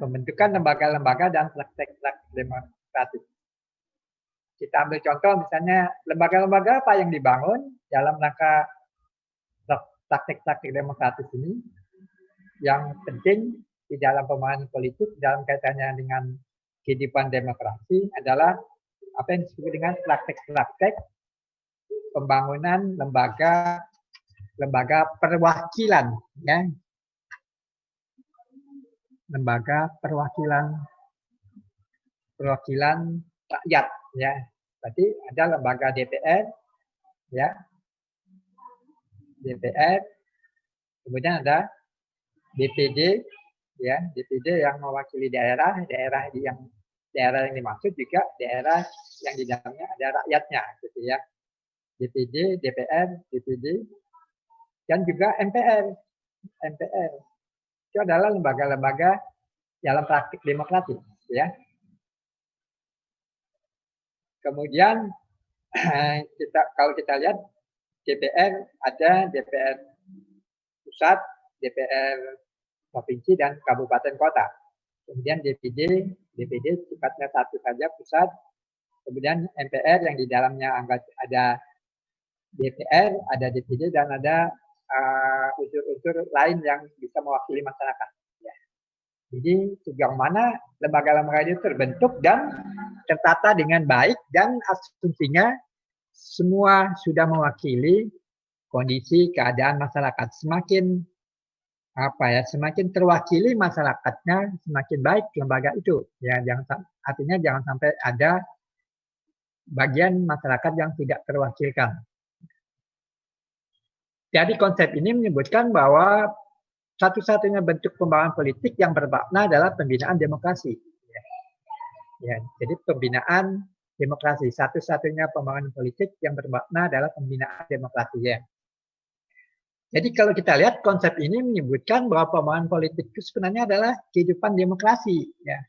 pembentukan lembaga-lembaga dan praktek-praktek demokratis. Kita ambil contoh misalnya lembaga-lembaga apa yang dibangun dalam rangka praktek-praktek demokratis ini yang penting di dalam pemahaman politik dalam kaitannya dengan kehidupan demokrasi adalah apa yang disebut dengan praktek-praktek pembangunan lembaga perwakilan, ya, lembaga perwakilan rakyat, ya. Berarti ada lembaga DPR, ya, DPR, kemudian ada DPD, ya, DPD yang mewakili daerah yang dimaksud juga daerah yang di dalamnya ada rakyatnya, gitu ya. DPD, DPR, DPD, dan juga MPR. MPR itu adalah lembaga-lembaga dalam praktik demokratis, ya. Kemudian kalau kita lihat DPR ada DPR pusat, DPR provinsi dan kabupaten kota. Kemudian DPD sifatnya satu saja pusat. Kemudian MPR yang di dalamnya ada DPR, ada DPD dan ada unsur-unsur lain yang bisa mewakili masyarakat. Ya. Jadi sejauh mana lembaga-lembaga itu terbentuk dan tertata dengan baik dan asumsinya semua sudah mewakili kondisi keadaan masyarakat. Semakin terwakili masyarakatnya, semakin baik lembaga itu. Ya, artinya jangan sampai ada bagian masyarakat yang tidak terwakilkan. Jadi konsep ini menyebutkan bahwa satu-satunya bentuk pembangunan politik yang bermakna adalah pembinaan demokrasi. Ya, jadi pembinaan demokrasi, satu-satunya pembangunan politik yang bermakna adalah pembinaan demokrasi. Ya. Jadi kalau kita lihat konsep ini menyebutkan bahwa pembangunan politik itu sebenarnya adalah kehidupan demokrasi. Ya.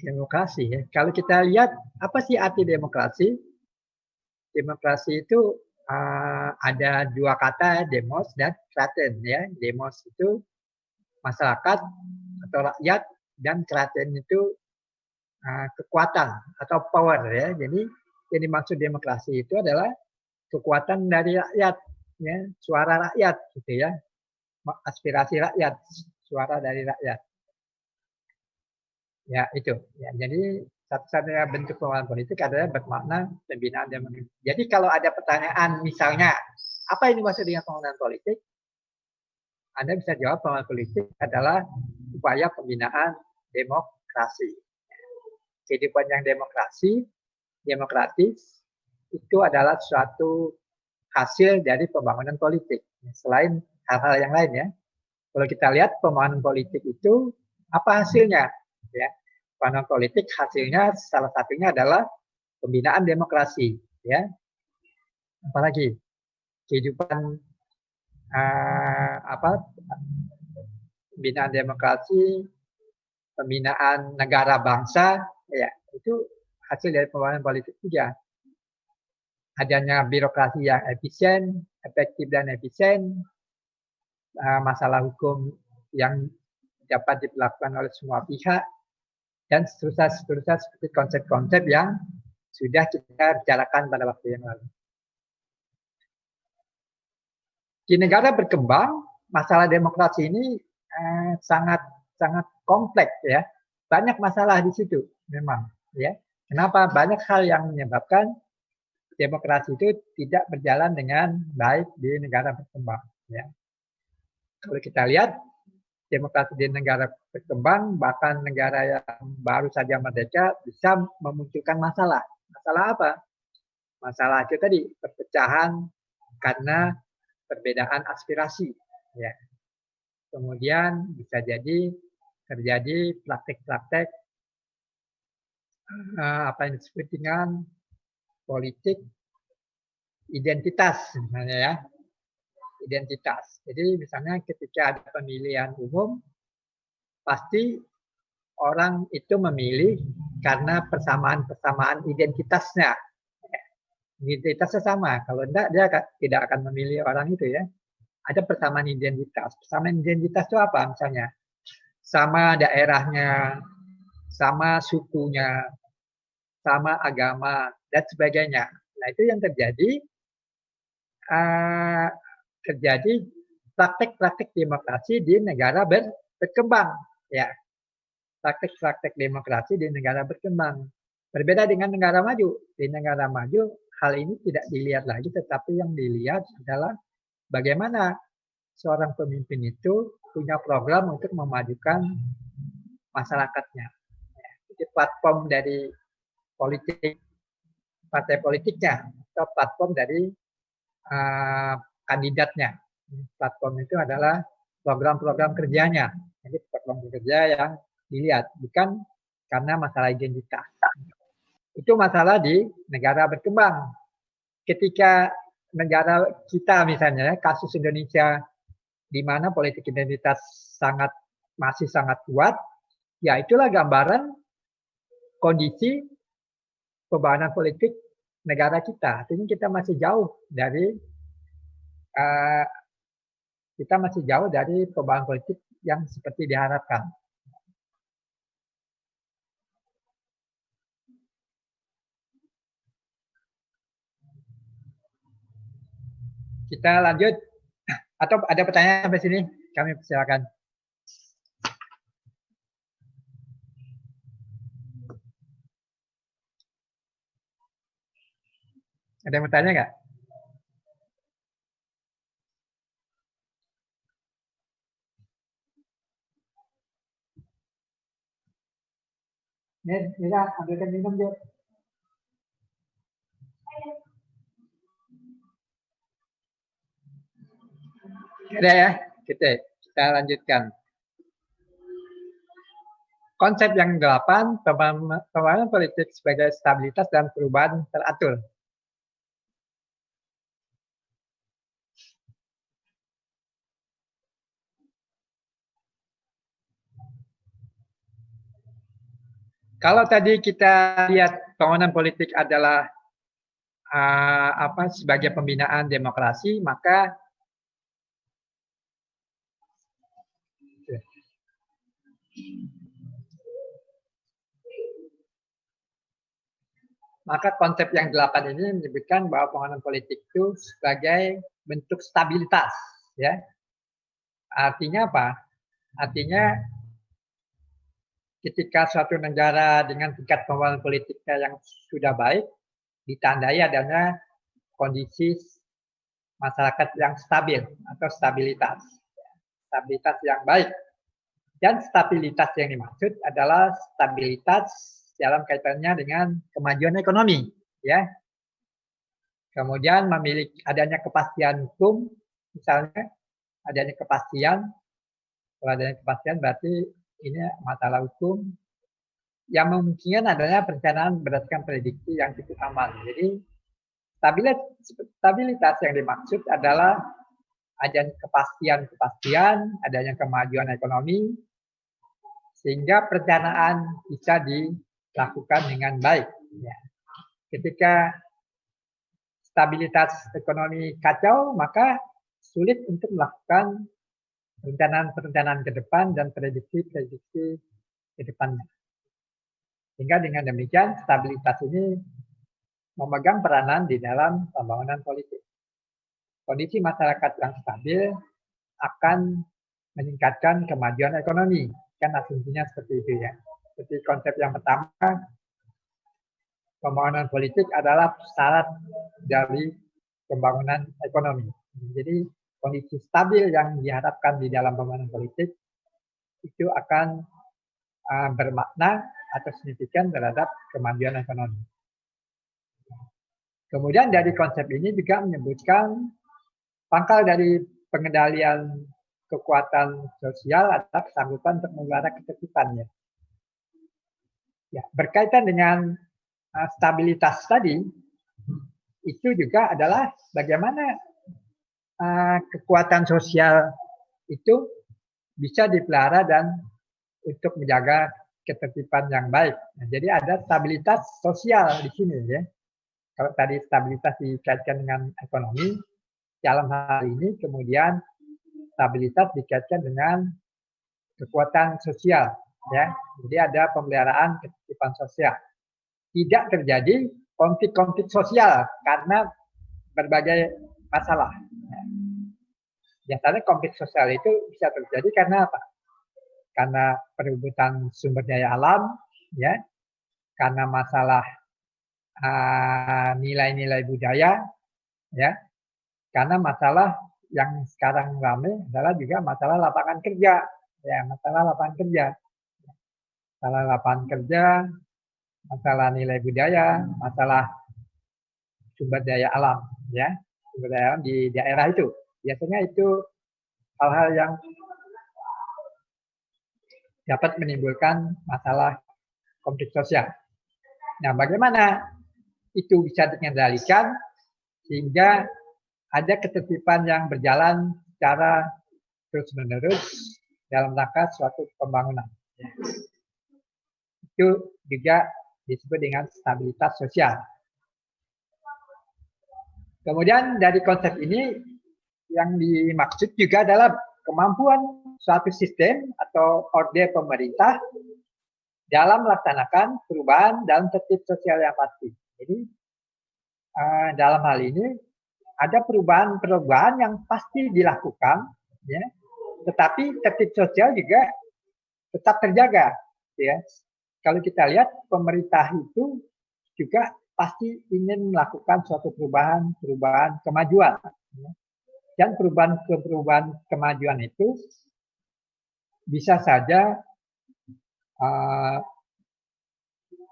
Demokrasi. Ya. Kalau kita lihat apa sih arti demokrasi? Demokrasi itu ada dua kata, demos dan kraten, ya. Demos itu masyarakat atau rakyat dan kraten itu kekuatan atau power, ya. Jadi yang dimaksud demokrasi itu adalah kekuatan dari rakyat, ya, suara rakyat, gitu ya, aspirasi rakyat, suara dari rakyat. Ya itu. Ya, jadi satu-satunya bentuk pembangunan politik adalah bermakna pembinaan demokrasi. Jadi kalau ada pertanyaan misalnya, apa ini maksud dengan pembangunan politik? Anda bisa jawab pembangunan politik adalah upaya pembinaan demokrasi. Kehidupan yang demokratis, itu adalah suatu hasil dari pembangunan politik. Selain hal-hal yang lain, ya. Kalau kita lihat pembangunan politik itu, apa hasilnya? Ya. Pembangunan politik hasilnya salah satunya adalah pembinaan demokrasi, ya. Apalagi kehidupan pembinaan demokrasi, pembinaan negara bangsa, ya itu hasil dari pembangunan politik juga. Adanya birokrasi yang efisien, efektif dan efisien, masalah hukum yang dapat dilakukan oleh semua pihak, dan seterusnya seperti konsep-konsep yang sudah kita bicarakan pada waktu yang lalu. Di negara berkembang, masalah demokrasi ini sangat kompleks, ya. Banyak masalah di situ memang, ya. Kenapa? Banyak hal yang menyebabkan demokrasi itu tidak berjalan dengan baik di negara berkembang, ya. Kalau kita lihat demokrasi di negara berkembang, bahkan negara yang baru saja merdeka, bisa memunculkan masalah. Masalah apa? Masalah itu tadi, perpecahan karena perbedaan aspirasi. Ya. Kemudian bisa jadi terjadi praktek-praktek apa yang disebut dengan politik identitas, misalnya, ya. Identitas. Jadi misalnya ketika ada pemilihan umum, pasti orang itu memilih karena persamaan identitasnya. Identitasnya sama. Kalau enggak, dia tidak akan memilih orang itu, ya. ada persamaan identitas. Persamaan identitas itu apa? Misalnya sama daerahnya, sama sukunya, sama agama, dan sebagainya. Nah, itu yang terjadi terjadi praktek-praktek demokrasi di negara berkembang, ya. Praktek-praktek demokrasi di negara berkembang. Berbeda dengan negara maju. Di negara maju, hal ini tidak dilihat lagi, tetapi yang dilihat adalah bagaimana seorang pemimpin itu punya program untuk memajukan masyarakatnya. Jadi platform dari politik, partai politiknya, atau platform dari kandidatnya. Platform itu adalah program-program kerjanya. Jadi program kerja yang dilihat, bukan karena masalah identitas. Itu masalah di negara berkembang. Ketika negara kita misalnya, kasus Indonesia di mana politik identitas masih sangat kuat, ya itulah gambaran kondisi pembangunan politik negara kita. Artinya kita masih jauh dari pembangunan politik yang seperti diharapkan. Kita lanjut, atau ada pertanyaan sampai sini? Kami persilakan. Ada yang bertanya nggak? Mira, ambilkan minum yuk. Ada ya, kita lanjutkan. Konsep yang 8, pembangunan politik sebagai stabilitas dan perubahan teratur. Kalau tadi kita lihat pembangunan politik adalah sebagai pembinaan demokrasi, maka konsep yang 8 ini menyebutkan bahwa pembangunan politik itu sebagai bentuk stabilitas, ya. Artinya apa? Artinya ketika suatu negara dengan tingkat pembangunan politiknya yang sudah baik, ditandai adanya kondisi masyarakat yang stabil atau stabilitas yang baik. Dan stabilitas yang dimaksud adalah stabilitas dalam kaitannya dengan kemajuan ekonomi, ya. Kemudian memiliki adanya kepastian hukum, misalnya adanya kepastian. Kalau adanya kepastian berarti ini masalah hukum yang memungkinkan adanya perencanaan berdasarkan prediksi yang cukup aman. Jadi stabilitas yang dimaksud adalah adanya kepastian, adanya kemajuan ekonomi, sehingga perencanaan bisa dilakukan dengan baik. Ya. Ketika stabilitas ekonomi kacau, maka sulit untuk melakukan perencanaan ke depan dan prediksi-prediksi ke depannya. Sehingga dengan demikian stabilitas ini memegang peranan di dalam pembangunan politik. Kondisi masyarakat yang stabil akan meningkatkan kemajuan ekonomi. Kan asumsinya seperti itu ya. Seperti konsep yang pertama, pembangunan politik adalah syarat dari pembangunan ekonomi. Jadi kondisi stabil yang diharapkan di dalam pembangunan politik itu akan bermakna atau signifikan terhadap kemajuan ekonomi. Kemudian dari konsep ini juga menyebutkan pangkal dari pengendalian kekuatan sosial atau kesanggupan untuk memelihara ketertiban. Ya, berkaitan dengan stabilitas tadi, itu juga adalah bagaimana kekuatan sosial itu bisa dipelihara dan untuk menjaga ketertiban yang baik. Nah, jadi ada stabilitas sosial di sini ya. Kalau tadi stabilitas dikaitkan dengan ekonomi, dalam hal ini kemudian stabilitas dikaitkan dengan kekuatan sosial, ya. Jadi ada pemeliharaan ketertiban sosial. Tidak terjadi konflik-konflik sosial karena berbagai masalah. Biasanya konflik sosial itu bisa terjadi karena apa? Karena perebutan sumber daya alam, ya, karena masalah nilai-nilai budaya, ya, karena masalah yang sekarang ramai adalah juga masalah lapangan kerja, ya, masalah lapangan kerja, masalah nilai budaya, masalah sumber daya alam, ya, sumber daya alam di daerah itu. Biasanya itu hal-hal yang dapat menimbulkan masalah konflik sosial. Nah, bagaimana itu bisa dikendalikan sehingga ada ketertiban yang berjalan secara terus-menerus dalam rangka suatu pembangunan. Itu juga disebut dengan stabilitas sosial. Kemudian dari konsep ini yang dimaksud juga adalah kemampuan suatu sistem atau orde pemerintah dalam melaksanakan perubahan dalam tertib sosial yang pasti. Jadi dalam hal ini ada perubahan-perubahan yang pasti dilakukan, ya, tetapi tertib sosial juga tetap terjaga. Ya. Kalau kita lihat pemerintah itu juga pasti ingin melakukan suatu perubahan kemajuan. Ya. Dan perubahan kemajuan itu bisa saja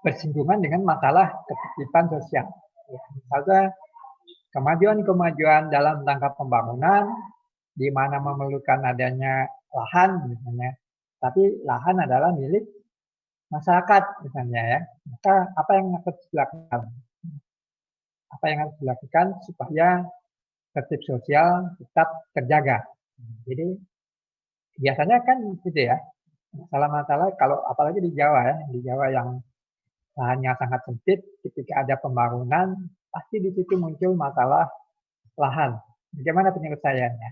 bersinggungan dengan masalah ketertiban sosial. Ya, misalnya kemajuan dalam rangka pembangunan, di mana memerlukan adanya lahan misalnya, tapi lahan adalah milik masyarakat misalnya, ya. Maka apa yang harus dilakukan? Apa yang harus dilakukan supaya tertib sosial tetap terjaga? Jadi biasanya kan gitu ya, masalah-masalah kalau apalagi di Jawa, ya, di Jawa yang lahannya sangat sempit, ketika ada pembangunan pasti di situ muncul masalah lahan. Bagaimana penyelesaiannya?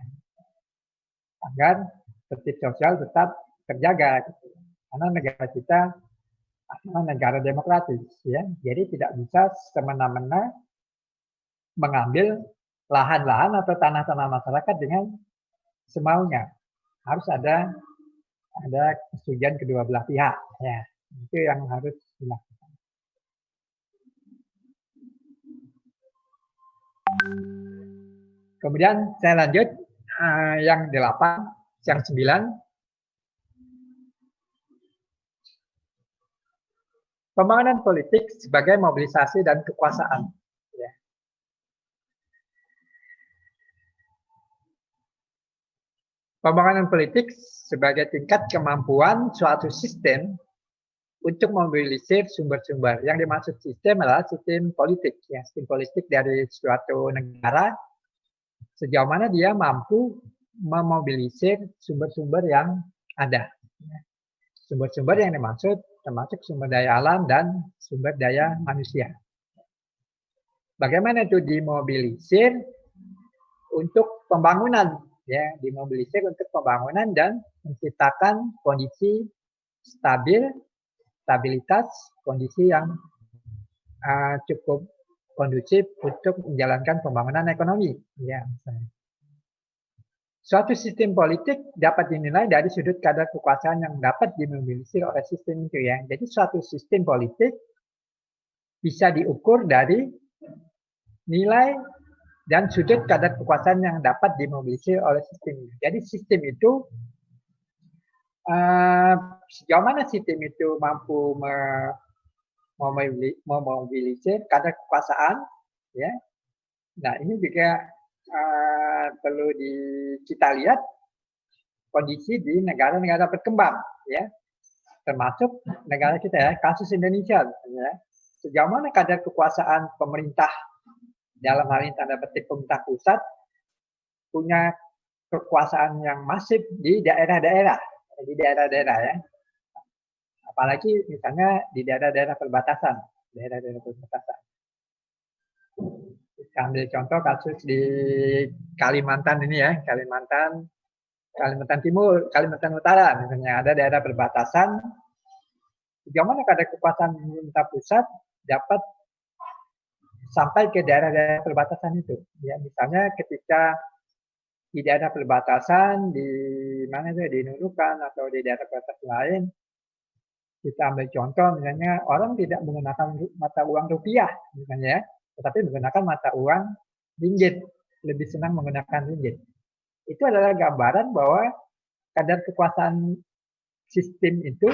Agar tertib sosial tetap terjaga, gitu. Karena negara kita negara demokratis, ya, jadi tidak bisa semena-mena mengambil lahan-lahan atau tanah-tanah masyarakat dengan semaunya. Harus ada persetujuan kedua belah pihak, ya. Itu yang harus dilakukan. Kemudian saya lanjut yang 8, yang 9. Pembangunan politik sebagai mobilisasi dan kekuasaan. Ya. Pembangunan politik sebagai tingkat kemampuan suatu sistem untuk memobilisir sumber-sumber. Yang dimaksud sistem adalah sistem politik. Ya, sistem politik dari suatu negara, sejauh mana dia mampu memobilisir sumber-sumber yang ada. Sumber-sumber yang dimaksud termasuk sumber daya alam dan sumber daya manusia. Bagaimana itu dimobilisir untuk pembangunan, ya, dimobilisir untuk pembangunan dan menciptakan kondisi stabilitas, kondisi yang cukup kondusif untuk menjalankan pembangunan ekonomi, ya, misalnya. Suatu sistem politik dapat dinilai dari sudut kadar kekuasaan yang dapat dimobilisir oleh sistem itu, ya. Jadi suatu sistem politik bisa diukur dari nilai dan sudut kadar kekuasaan yang dapat dimobilisir oleh sistem. Jadi sistem itu sejauh mana sistem itu mampu memobilisir kadar kekuasaan, ya. Nah, ini juga perlu kita lihat kondisi di negara-negara berkembang, ya, termasuk negara kita, ya, kasus Indonesia, ya. Sejauh mana kadar kekuasaan pemerintah dalam hal ini tanda petik pemerintah pusat punya kekuasaan yang masif di daerah-daerah, ya. Apalagi misalnya di daerah-daerah perbatasan, Kita ambil contoh kasus di Kalimantan ini, ya, Kalimantan Kalimantan Timur, Kalimantan Utara, misalnya ada daerah perbatasan, bagaimana kadar kekuasaan pemerintah pusat dapat sampai ke daerah-daerah perbatasan itu. Ya, misalnya ketika di daerah perbatasan di mana itu di Nunukan atau di daerah perbatasan lain, kita ambil contoh misalnya orang tidak menggunakan mata uang rupiah misalnya, tetapi menggunakan mata uang ringgit, lebih senang menggunakan ringgit. Itu adalah gambaran bahwa kadar kekuasaan sistem itu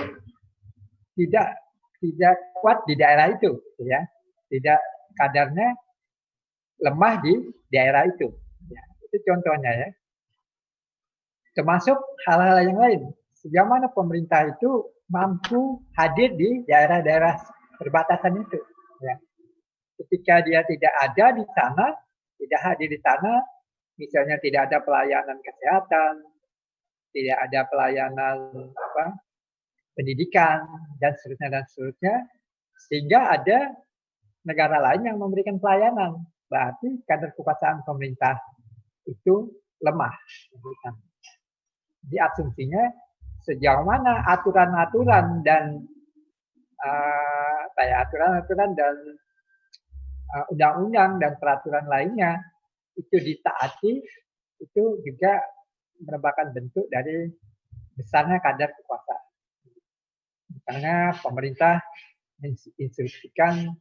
tidak kuat di daerah itu, ya, tidak kadarnya lemah di daerah itu. Ya, itu contohnya ya. Termasuk hal-hal yang lain. Sejauh mana pemerintah itu mampu hadir di daerah-daerah perbatasan itu. Ya. Ketika dia tidak ada di sana, tidak hadir di sana, misalnya tidak ada pelayanan kesehatan, tidak ada pelayanan pendidikan, dan seterusnya, sehingga ada negara lain yang memberikan pelayanan. Berarti kadar kekuasaan pemerintah itu lemah. Diasumsinya sejauh mana aturan-aturan dan aturan-aturan dan undang-undang dan peraturan lainnya itu ditaati, itu juga merupakan bentuk dari besarnya kadar kekuasaan. Misalnya pemerintah menginstruksikan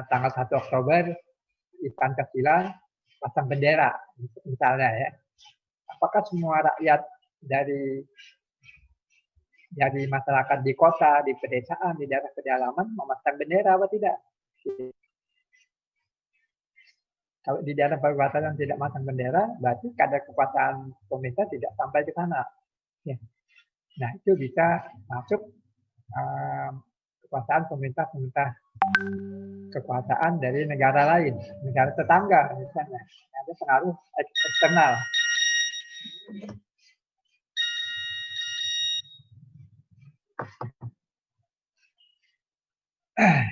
tanggal 1 Oktober di Pancasila pasang bendera, misalnya ya. Apakah semua rakyat dari masyarakat di kota, di pedesaan, di daerah pedalaman memasang bendera atau tidak? Kalau di daerah perbatasan tidak masang bendera, berarti kadar kekuasaan pemerintah tidak sampai ke sana. Ya. Nah, itu bisa masuk kekuasaan pemerintah kekuasaan dari negara lain, negara tetangga misalnya. Ada pengaruh eksternal.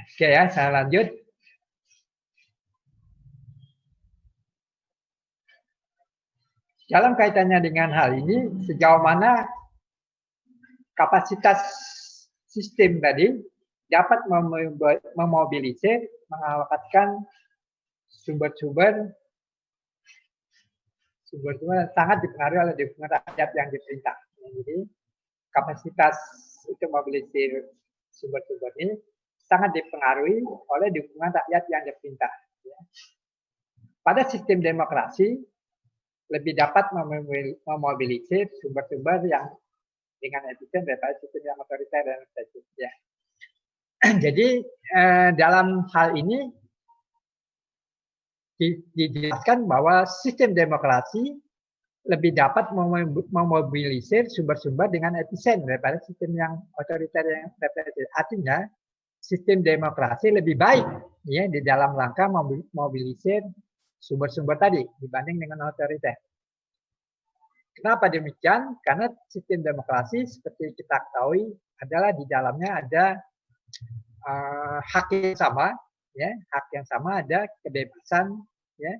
Oke ya, saya lanjut. Dalam kaitannya dengan hal ini, sejauh mana kapasitas sistem tadi dapat memobilisir, mengalokasikan sumber-sumber sangat dipengaruhi oleh dukungan rakyat yang diperintah. Jadi kapasitas itu mobilisir sumber-sumber ini sangat dipengaruhi oleh dukungan rakyat yang diperintah. Pada sistem demokrasi lebih dapat memobilisir sumber-sumber yang dengan efisien daripada sistem yang otoriter dan represif. Ya. Jadi dalam hal ini dijelaskan bahwa sistem demokrasi lebih dapat memobilisir sumber-sumber dengan efisien daripada sistem yang otoriter yang represif. Artinya sistem demokrasi lebih baik ya di dalam rangka memobilisir sumber-sumber tadi dibanding dengan otoriter. Kenapa demikian? Karena sistem demokrasi seperti kita ketahui adalah di dalamnya ada hak yang sama, ya, hak yang sama, ada kebebasan, ya,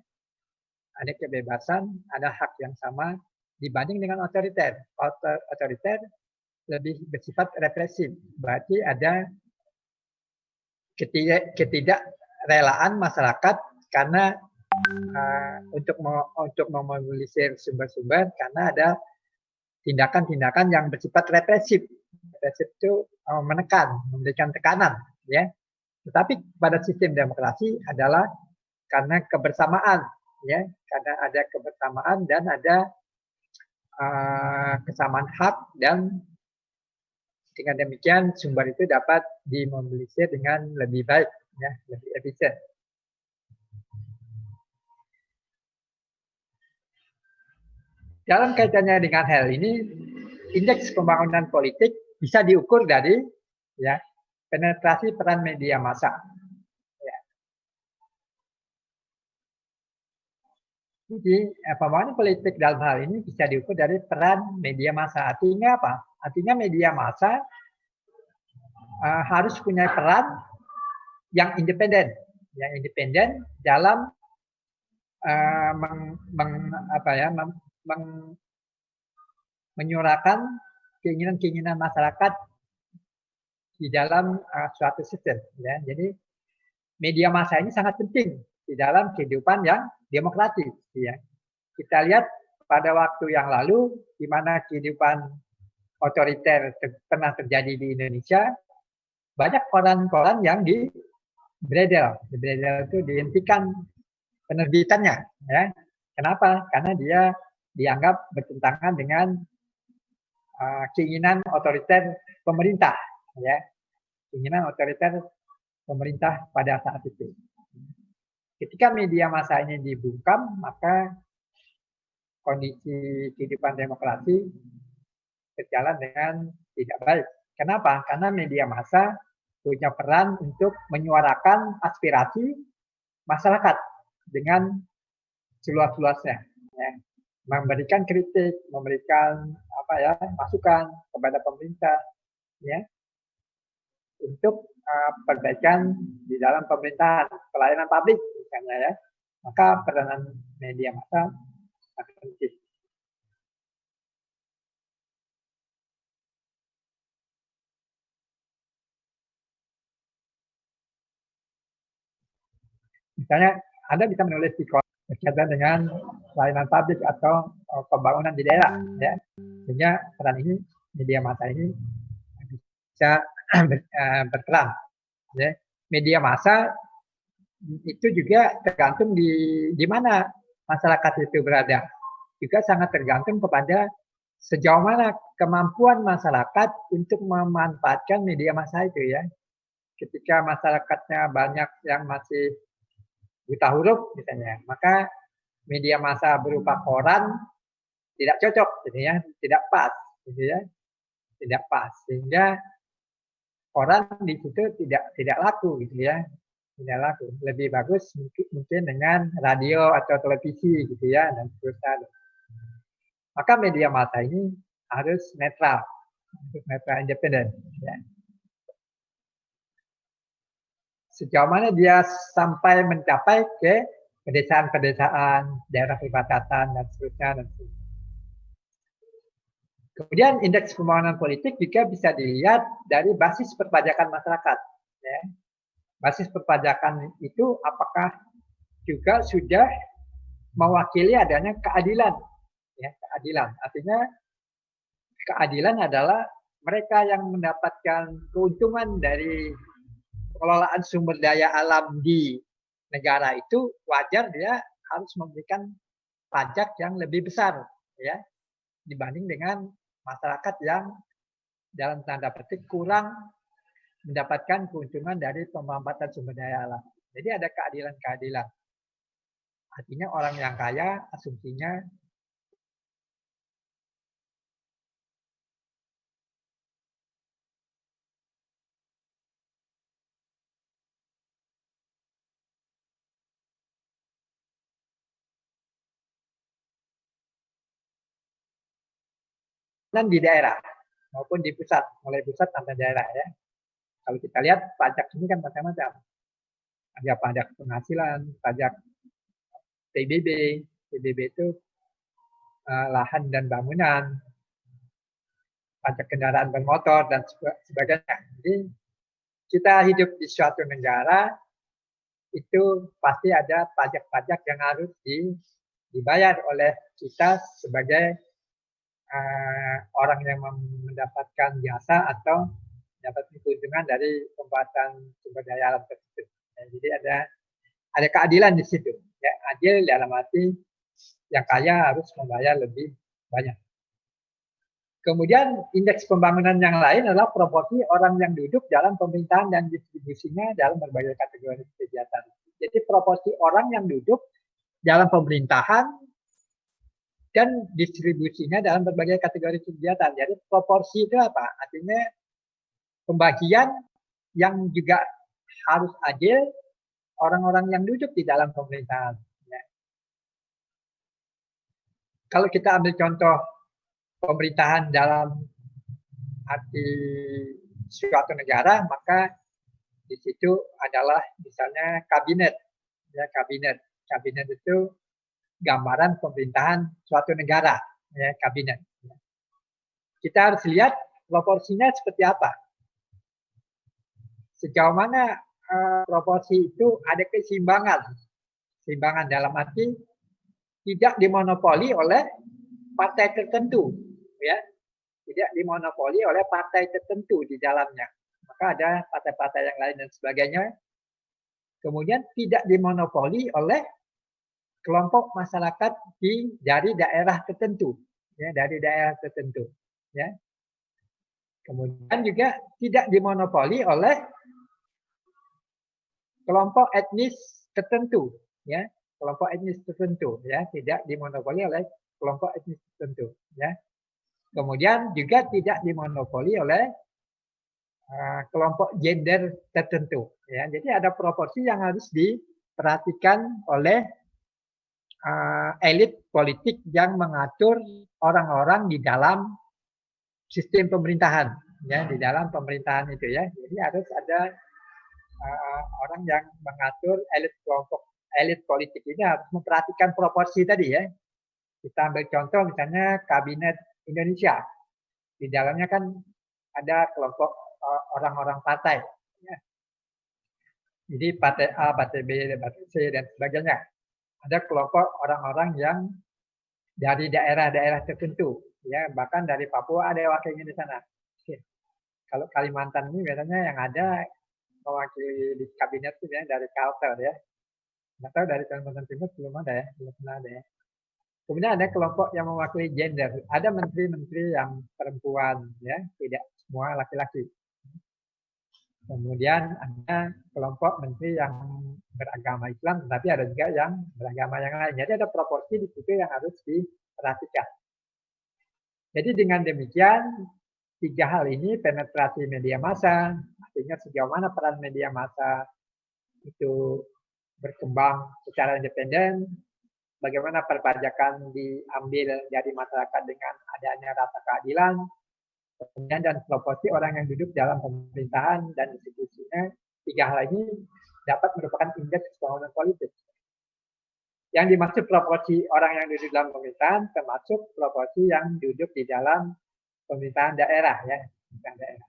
ada kebebasan, ada hak yang sama dibanding dengan otoriter. Otoriter lebih bersifat represif, berarti ada ketidakrelaan masyarakat karena untuk memobilisir sumber-sumber karena ada tindakan-tindakan yang bersifat represif. Represif itu menekan, memberikan tekanan, ya. Tetapi pada sistem demokrasi adalah karena kebersamaan, ya, karena ada kebersamaan dan ada kesamaan hak, dan dengan demikian sumber itu dapat dimobilisir dengan lebih baik, ya, lebih efisien. Dalam kaitannya dengan hal ini, indeks pembangunan politik bisa diukur dari ya penetrasi peran media massa. Ya. Jadi pembangunan politik dalam hal ini bisa diukur dari peran media massa. Artinya apa? Artinya media massa harus punya peran yang independen dalam menyuarakan keinginan-keinginan masyarakat di dalam suatu sistem. Ya. Jadi media massa ini sangat penting di dalam kehidupan yang demokratis. Ya. Kita lihat pada waktu yang lalu, di mana kehidupan otoriter pernah terjadi di Indonesia, banyak koran-koran yang dibredel. Dibredel itu dihentikan penerbitannya. Ya. Kenapa? Karena dia dianggap bertentangan dengan keinginan otoriter pemerintah. Ya. Keinginan otoriter pemerintah pada saat itu. Ketika media massa ini dibungkam, maka kondisi kehidupan demokrasi berjalan dengan tidak baik. Kenapa? Karena media massa punya peran untuk menyuarakan aspirasi masyarakat dengan seluas-luasnya, ya. Memberikan kritik, memberikan masukan kepada pemerintah, ya, untuk perbaikan di dalam pemerintahan, pelayanan publik misalnya, ya. Maka peranan media massa sangat penting. Misalnya Anda bisa menulis di koran berkaitan dengan pelayanan publik atau pembangunan di daerah, ya. Sehingga peran ini, media massa ini bisa berperan. Ya. Media massa itu juga tergantung di mana masyarakat itu berada. Juga sangat tergantung kepada sejauh mana kemampuan masyarakat untuk memanfaatkan media massa itu, ya. Ketika masyarakatnya banyak yang masih buta huruf misalnya, maka media massa berupa koran tidak cocok, gitu ya, tidak pas, gitu ya, tidak pas, sehingga koran di situ tidak laku, gitu ya, tidak laku. Lebih bagus mungkin dengan radio atau televisi, gitu ya, dan seterusnya. Maka media massa ini harus netral independen. Ya. Sejauh mana dia sampai mencapai ke pedesaan-pedesaan, daerah perbatasan, dan seterusnya. Kemudian indeks pembangunan politik juga bisa dilihat dari basis perpajakan masyarakat. Ya. Basis perpajakan itu apakah juga sudah mewakili adanya keadilan. Ya, keadilan. Artinya keadilan adalah mereka yang mendapatkan keuntungan dari pengelolaan sumber daya alam di negara itu wajar dia harus memberikan pajak yang lebih besar, ya, dibanding dengan masyarakat yang dalam tanda petik kurang mendapatkan keuntungan dari pemanfaatan sumber daya alam. Jadi ada keadilan-keadilan. Artinya orang yang kaya asumsinya dan di daerah maupun di pusat, mulai pusat sampai daerah, ya. Kalau kita lihat pajak ini kan macam-macam. Ada pajak penghasilan, pajak PBB. PBB itu lahan dan bangunan, pajak kendaraan bermotor, dan sebagainya. Jadi kita hidup di suatu negara, itu pasti ada pajak-pajak yang harus dibayar oleh kita sebagai orang yang mendapatkan jasa atau mendapatkan keuntungan dari pembuatan sumber daya alam tersebut. Ya, jadi ada keadilan di situ. Ya, adil dalam arti yang kaya harus membayar lebih banyak. Kemudian indeks pembangunan yang lain adalah proporsi orang yang duduk dalam pemerintahan dan distribusinya dalam berbagai kategori kegiatan. Jadi proporsi orang yang duduk dalam pemerintahan dan distribusinya dalam berbagai kategori kegiatan. Jadi proporsi itu apa? Artinya pembagian yang juga harus adil orang-orang yang duduk di dalam pemerintahan. Ya. Kalau kita ambil contoh pemerintahan dalam arti suatu negara, maka di situ adalah misalnya kabinet. Ya, kabinet itu gambaran pemerintahan suatu negara, ya, kabinet. Kita harus lihat proporsinya seperti apa. Sejauh mana proporsi itu ada keseimbangan. Keseimbangan dalam arti tidak dimonopoli oleh partai tertentu, ya. Tidak dimonopoli oleh partai tertentu di dalamnya. Maka ada partai-partai yang lain dan sebagainya. Kemudian tidak dimonopoli oleh kelompok masyarakat dari daerah tertentu, ya, dari daerah tertentu, ya. Kemudian juga tidak dimonopoli oleh kelompok etnis tertentu, ya, kelompok etnis tertentu, ya, tidak dimonopoli oleh kelompok etnis tertentu, ya. Kemudian juga tidak dimonopoli oleh kelompok gender tertentu, ya. Jadi ada proporsi yang harus diperhatikan oleh elit politik yang mengatur orang-orang di dalam sistem pemerintahan, ya, di dalam pemerintahan itu, ya. Jadi harus ada orang yang mengatur elit politik ini harus memperhatikan proporsi tadi, ya. Kita ambil contoh misalnya kabinet Indonesia, di dalamnya kan ada kelompok orang-orang partai, ya. Jadi partai A, partai B, partai C dan sebagainya. Ada kelompok orang-orang yang dari daerah-daerah tertentu, ya, bahkan dari Papua ada wakilnya di sana. Oke. Kalau Kalimantan ini biasanya yang ada mewakili di kabinet itu ya dari Kalteng, ya. Nggak tahu dari Kalimantan Timur belum ada, ya, belum pernah ada, ya. Kemudian ada kelompok yang mewakili gender, ada menteri-menteri yang perempuan, ya, tidak semua laki-laki. Kemudian ada kelompok menteri yang beragama Islam, tetapi ada juga yang beragama yang lain. Jadi ada proporsi di situ yang harus diperhatikan. Jadi dengan demikian, 3 hal ini, penetrasi media massa, artinya sejauh mana peran media massa itu berkembang secara independen, bagaimana perpajakan diambil dari masyarakat dengan adanya rasa keadilan, kemudian dan proporsi orang yang duduk dalam pemerintahan dan institusinya, 3 hal ini dapat merupakan indeks pembangunan politik. Yang dimaksud proporsi orang yang duduk dalam pemerintahan termasuk proporsi yang duduk di dalam pemerintahan daerah, ya, pemerintahan daerah.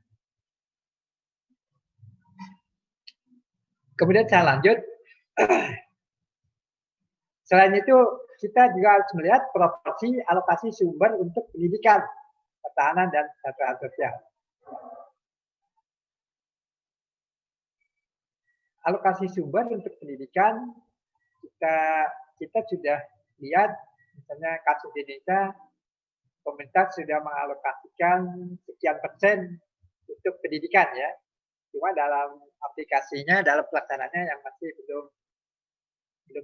Kemudian saya lanjut. Selain itu, kita juga harus melihat proporsi alokasi sumber untuk pendidikan, pertahanan, dan kesejahteraan sosial. Alokasi sumber untuk pendidikan, kita sudah lihat, misalnya kasus di Indonesia, pemerintah sudah mengalokasikan sekian persen untuk pendidikan, ya. Cuma dalam aplikasinya, dalam pelaksanaannya yang masih belum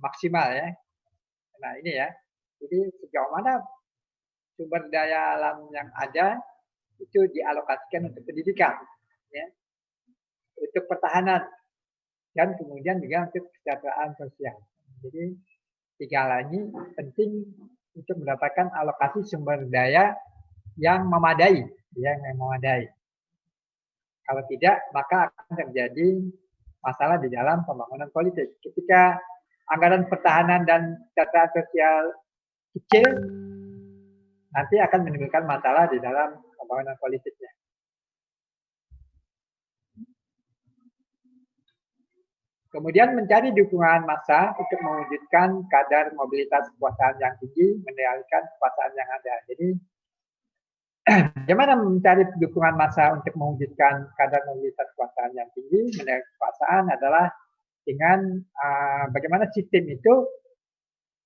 maksimal, ya. Nah ini, ya. Jadi sejauh mana sumber daya alam yang ada itu dialokasikan untuk pendidikan, ya, untuk pertahanan, dan kemudian juga untuk kesejahteraan sosial. Jadi 3 hal ini penting untuk mendapatkan alokasi sumber daya yang memadai, ya, yang memadai. Kalau tidak, maka akan terjadi masalah di dalam pembangunan politik. Ketika anggaran pertahanan dan kesejahteraan sosial kecil, nanti akan menimbulkan masalah di dalam pembangunan politiknya. Kemudian mencari dukungan massa untuk mewujudkan kadar mobilitas kekuasaan yang tinggi, mengendalikan kekuasaan yang ada. Jadi, bagaimana mencari dukungan massa untuk mewujudkan kadar mobilitas kekuasaan yang tinggi, mengendalikan kekuasaan adalah dengan bagaimana sistem itu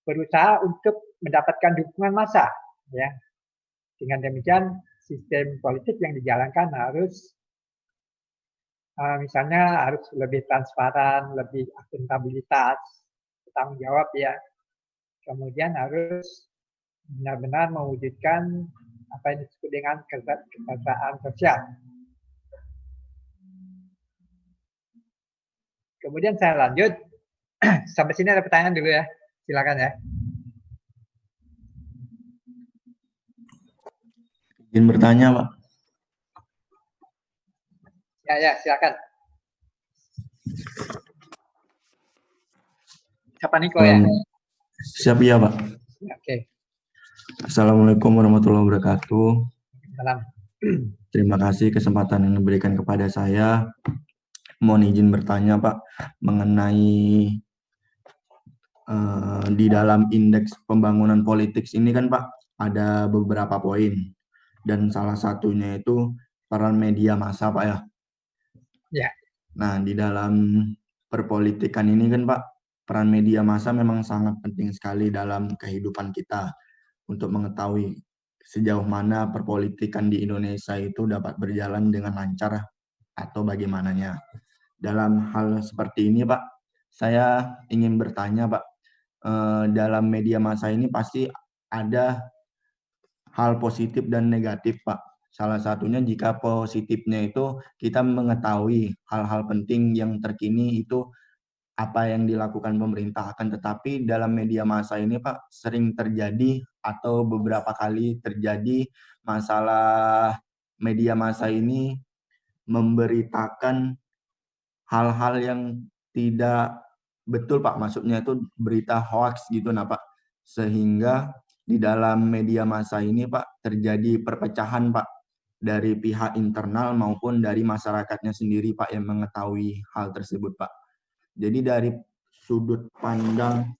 berusaha untuk mendapatkan dukungan massa, ya. Dengan demikian, sistem politik yang dijalankan harus misalnya harus lebih transparan, lebih akuntabilitas, bertanggung jawab, ya. Kemudian harus benar-benar mewujudkan apa yang disebut dengan kesejahteraan sosial. Kemudian saya lanjut. Sampai sini ada pertanyaan dulu, ya. Silakan, ya. Izin bertanya, Pak. Ya, silakan. Siapa Niko, ya? Siap ya, Pak. Oke, Assalamualaikum warahmatullahi wabarakatuh. salam. Terima kasih kesempatan yang diberikan kepada saya. Mohon izin bertanya, Pak, mengenai di dalam indeks pembangunan politik ini kan, Pak, ada beberapa poin. Dan salah satunya itu peran media massa, Pak ya. Ya, Nah, di dalam perpolitikan ini kan, Pak, peran media massa memang sangat penting sekali dalam kehidupan kita untuk mengetahui sejauh mana perpolitikan di Indonesia itu dapat berjalan dengan lancar atau bagaimananya. Dalam hal seperti ini, Pak, saya ingin bertanya, Pak, dalam media massa ini pasti ada hal positif dan negatif, Pak. Salah satunya jika positifnya itu kita mengetahui hal-hal penting yang terkini itu apa yang dilakukan pemerintah, akan tetapi dalam media massa ini, Pak, sering terjadi atau beberapa kali terjadi masalah media massa ini memberitakan hal-hal yang tidak betul, Pak. Maksudnya itu berita hoax gitu, nah, Pak. Sehingga di dalam media massa ini, Pak, terjadi perpecahan, Pak, dari pihak internal maupun dari masyarakatnya sendiri, Pak, yang mengetahui hal tersebut, Pak. Jadi dari sudut pandang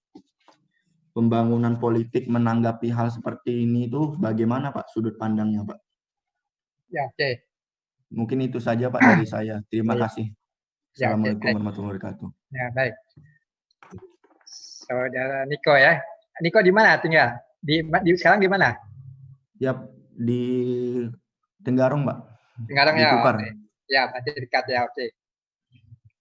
pembangunan politik menanggapi hal seperti ini itu bagaimana, Pak, sudut pandangnya, Pak? ya, oke. Mungkin itu saja, Pak, dari saya. Terima Ya, kasih. ya, oke, Assalamualaikum baik. warahmatullahi wabarakatuh. Ya, baik. Saudara Niko ya. Niko di mana tinggal? Sekarang di mana? Yap, di Tenggarong, Pak. Tenggarong Di ya. Kukar. Oke. Ya, masih dekat ya. Oke.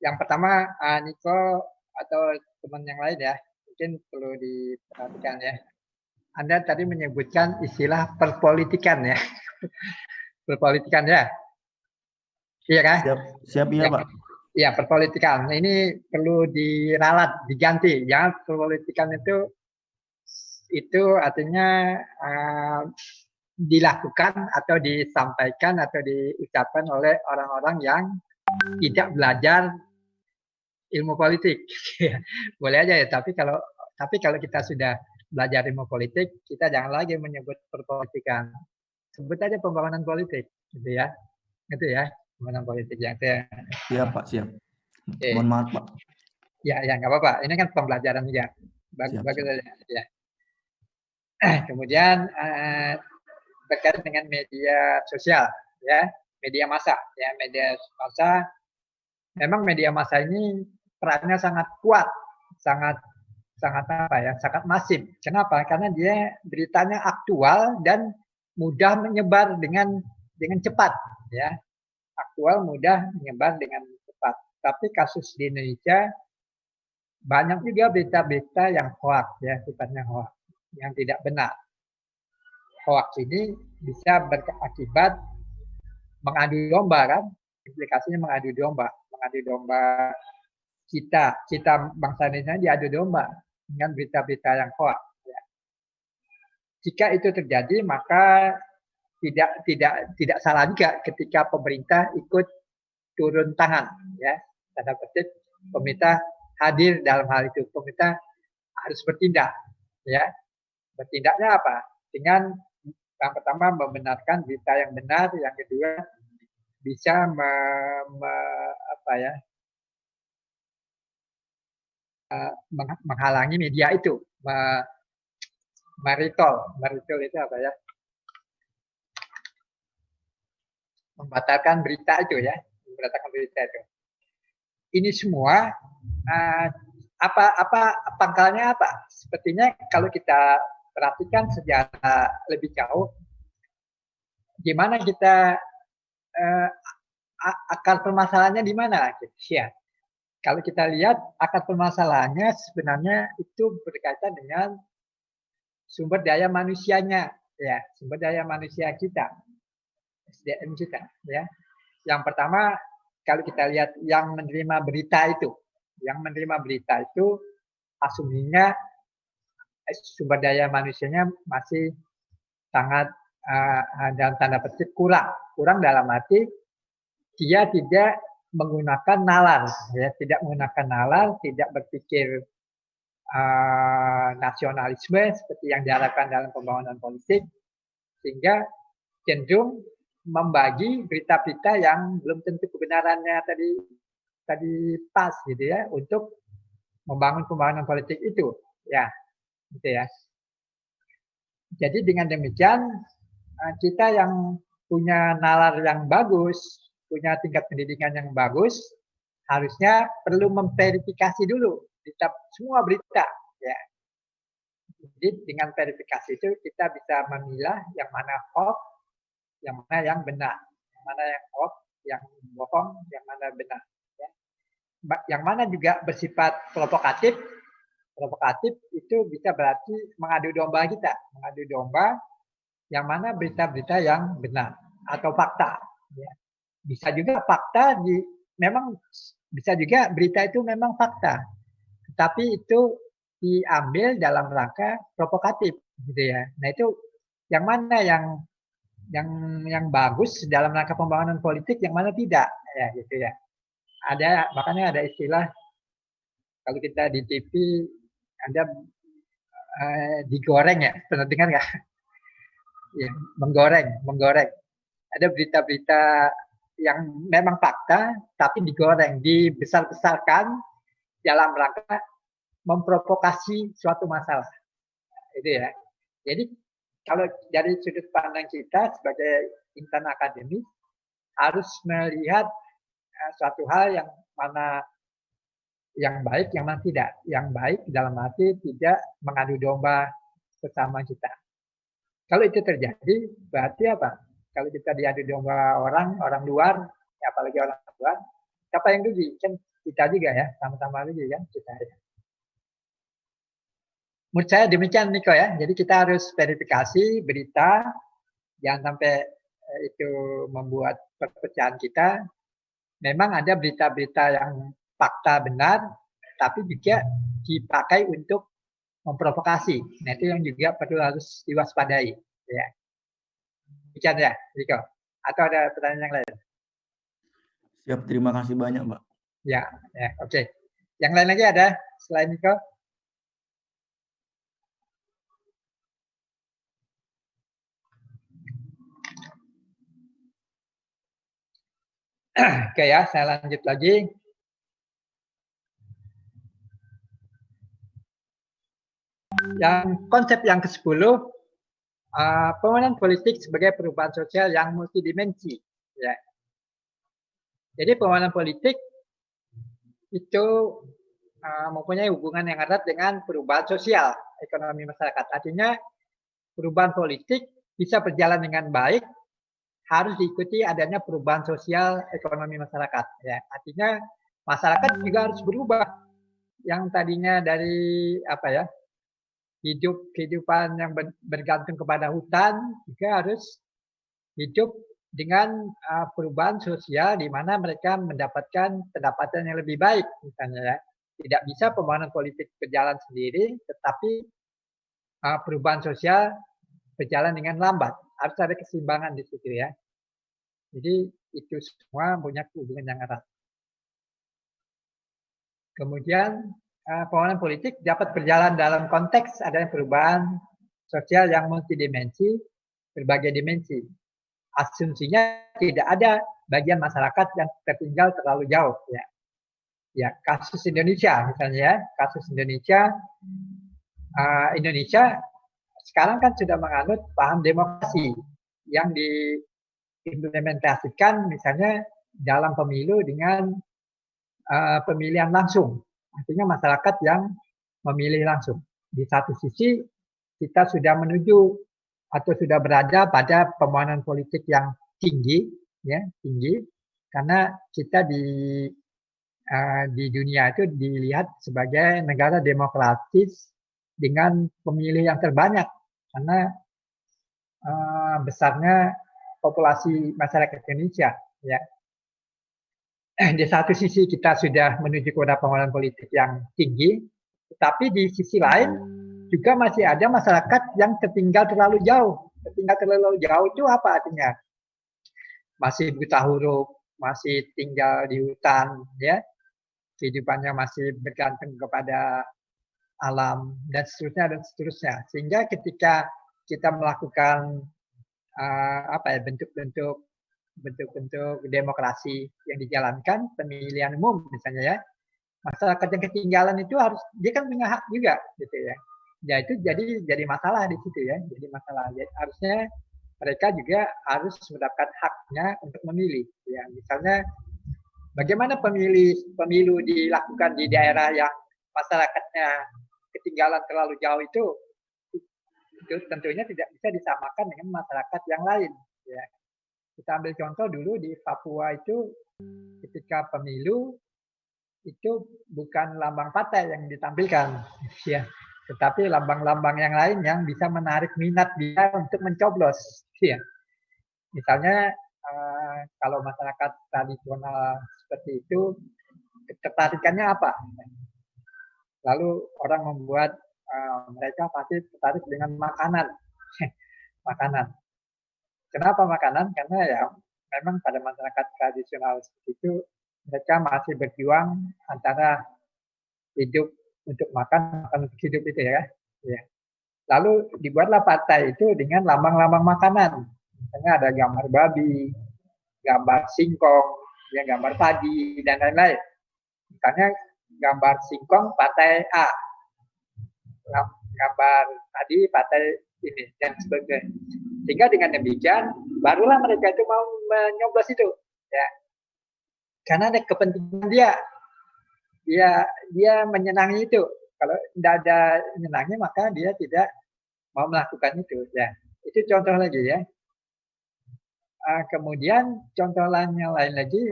Yang pertama, Niko atau teman yang lain ya, mungkin perlu diperhatikan ya. Anda tadi menyebutkan istilah perpolitikan ya. Perpolitikan ya. Iya kan? Siap ya, Pak. Iya, perpolitikan. Nah, ini perlu diralat, diganti. Jangan perpolitikan itu artinya dilakukan atau disampaikan atau diucapkan oleh orang-orang yang tidak belajar ilmu politik. Boleh aja ya, tapi kalau kita sudah belajar ilmu politik, kita jangan lagi menyebut perpolitikan. Sebut aja pembangunan politik, gitu ya. Itu ya, pembangunan politik yang saya. Siap, Pak, siap. Oke. Mohon maaf, Pak. Ya, ya nggak apa-apa. Ini kan pembelajaran juga. Siap, Bagus siap. saja. Ya. Kemudian berkaitan dengan media sosial, ya, media massa, ya, media massa. Memang media massa ini perannya sangat kuat, sangat apa ya, sangat masif. Kenapa? Karena dia beritanya aktual dan mudah menyebar dengan cepat, ya. Aktual, mudah menyebar dengan cepat. Tapi kasus di Indonesia banyak juga berita-berita yang hoax, ya, sifatnya hoax, yang tidak benar. Hoax ini bisa berakibat mengadu domba, kan? Implikasinya mengadu domba kita bangsa Indonesia diadu domba dengan berita-berita yang hoax. Ya. Jika itu terjadi, maka tidak salah juga ketika pemerintah ikut turun tangan, ya, tanda petik pemerintah hadir dalam hal itu. Pemerintah harus bertindak, ya. Bertindaknya apa? Dengan yang pertama membenarkan berita yang benar, yang kedua bisa menghalangi media itu, meritol itu apa ya? Membatalkan berita itu, ya, membatalkan berita itu. Ini semua apa pangkalnya apa? Sepertinya kalau kita perhatikan secara lebih jauh, gimana kita akar permasalahannya di mana? Ya. Kalau kita lihat akar permasalahannya sebenarnya itu berkaitan dengan sumber daya manusianya, ya, sumber daya manusia kita, SDM kita, ya. Yang pertama, kalau kita lihat yang menerima berita itu asumsinya sumber daya manusianya masih sangat dalam tanda petik kurang dalam arti dia tidak menggunakan nalar, ya, tidak berpikir nasionalisme seperti yang diharapkan dalam pembangunan politik, sehingga cenderung membagi berita-berita yang belum tentu kebenarannya tadi pas gitu ya untuk membangun pembangunan politik itu, ya, gitu ya. Jadi dengan demikian kita yang punya nalar yang bagus, punya tingkat pendidikan yang bagus, harusnya perlu memverifikasi dulu semua berita, ya. Jadi dengan verifikasi itu kita bisa memilah yang mana hoax, yang mana yang benar, yang mana yang hoax, yang bohong, yang mana benar. Ya. Yang mana juga bersifat provokatif itu bisa berarti mengadu domba kita, mengadu domba yang mana berita-berita yang benar atau fakta. Ya. Bisa juga fakta memang bisa juga berita itu memang fakta, tetapi itu diambil dalam rangka provokatif, gitu ya. Nah itu yang mana yang bagus dalam rangka pembangunan politik, yang mana tidak, ya gitu ya. Makanya ada istilah kalau kita di TV ada digoreng ya, pernah dengar nggak? Ya, menggoreng. Ada berita-berita yang memang fakta tapi digoreng, dibesar-besarkan dalam rangka memprovokasi suatu masalah. Itu ya. Jadi kalau dari sudut pandang kita sebagai insan akademis harus melihat suatu hal yang mana yang baik, yang mana tidak. Yang baik dalam arti tidak mengadu domba sesama kita. Kalau itu terjadi, berarti apa? Kalau kita diadu domba orang luar, ya apalagi orang luar, siapa yang rugi? Kan kita juga ya, sama-sama rugi kan kita ya. Menurut saya demikian Niko ya. Jadi kita harus verifikasi berita, jangan sampai itu membuat perpecahan kita. Memang ada berita-berita yang fakta benar, tapi juga dipakai untuk memprovokasi. Nah itu yang juga perlu harus diwaspadai. Ya. Demikian ya, Niko. Atau ada pertanyaan yang lain? Siap, terima kasih banyak, Mbak. Ya, oke. Yang lain lagi ada selain Niko? Oke ya, saya lanjut lagi. Yang konsep yang ke-10, pembangunan politik sebagai perubahan sosial yang multidimensi. Ya. Jadi pembangunan politik itu mempunyai hubungan yang erat dengan perubahan sosial ekonomi masyarakat. Artinya perubahan politik bisa berjalan dengan baik harus diikuti adanya perubahan sosial ekonomi masyarakat. Ya. Artinya masyarakat juga harus berubah. Yang tadinya dari kehidupan yang bergantung kepada hutan juga harus hidup dengan perubahan sosial di mana mereka mendapatkan pendapatan yang lebih baik misalnya ya. Tidak bisa pembangunan politik berjalan sendiri, tetapi perubahan sosial berjalan dengan lambat. Harus ada keseimbangan di situ ya. Jadi itu semua punya hubungan yang erat. Kemudian pembangunan politik dapat berjalan dalam konteks adanya perubahan sosial yang multidimensi, berbagai dimensi. Asumsinya tidak ada bagian masyarakat yang tertinggal terlalu jauh. Ya, kasus Indonesia misalnya ya, kasus Indonesia sekarang kan sudah menganut paham demokrasi yang diimplementasikan misalnya dalam pemilu dengan pemilihan langsung. Artinya masyarakat yang memilih langsung. Di satu sisi kita sudah menuju atau sudah berada pada pembangunan politik yang tinggi, ya tinggi, karena kita di dunia itu dilihat sebagai negara demokratis dengan pemilih yang terbanyak, karena besarnya populasi masyarakat Indonesia. Ya. Di satu sisi kita sudah menuju kepada pembangunan politik yang tinggi, tetapi di sisi lain juga masih ada masyarakat yang tertinggal terlalu jauh. Tertinggal terlalu jauh itu apa artinya? Masih buta huruf, masih tinggal di hutan, ya, kehidupannya masih bergantung kepada alam dan seterusnya. Sehingga ketika kita melakukan bentuk-bentuk demokrasi yang dijalankan, pemilihan umum misalnya ya, masyarakat yang ketinggalan itu harus, dia kan punya hak juga gitu ya. Ya itu jadi masalah di situ ya, jadi masalah. Jadi, harusnya mereka juga harus mendapatkan haknya untuk memilih ya. Misalnya bagaimana pemilu dilakukan di daerah yang masyarakatnya ketinggalan terlalu jauh itu tentunya tidak bisa disamakan dengan masyarakat yang lain ya. Kita ambil contoh dulu di Papua itu, ketika pemilu itu bukan lambang partai yang ditampilkan ya, tetapi lambang-lambang yang lain yang bisa menarik minat dia untuk mencoblos ya. Misalnya kalau masyarakat tradisional seperti itu, ketertarikannya apa? Lalu orang membuat mereka pasti tertarik dengan makanan. Makanan. Kenapa makanan? Karena ya memang pada masyarakat tradisional seperti itu, mereka masih berjuang antara hidup untuk makan untuk hidup itu ya. Lalu dibuatlah partai itu dengan lambang-lambang makanan. Misalnya ada gambar babi, gambar singkong, ya gambar padi dan lain-lain. Misalnya gambar singkong partai A, gambar tadi partai ini dan sebagainya. Sehingga dengan demikian barulah mereka itu mau menyoblos itu ya, karena ada kepentingan dia menyenangi itu. Kalau tidak ada menyenangi maka dia tidak mau melakukan itu ya. Itu contoh lagi ya. Kemudian contoh lain lagi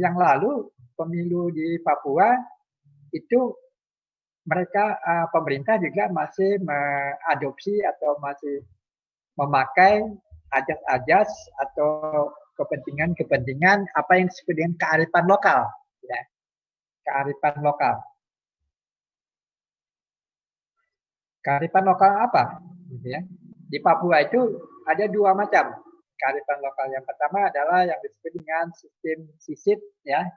yang lalu pemilu di Papua itu mereka pemerintah juga masih mengadopsi atau masih memakai ajas-ajas atau kepentingan apa yang disebut dengan kearifan lokal ya. Kearifan lokal. Kearifan lokal apa gitu ya. Di Papua itu ada dua macam kearifan lokal. Yang pertama adalah yang disebut dengan sistem sisit ya.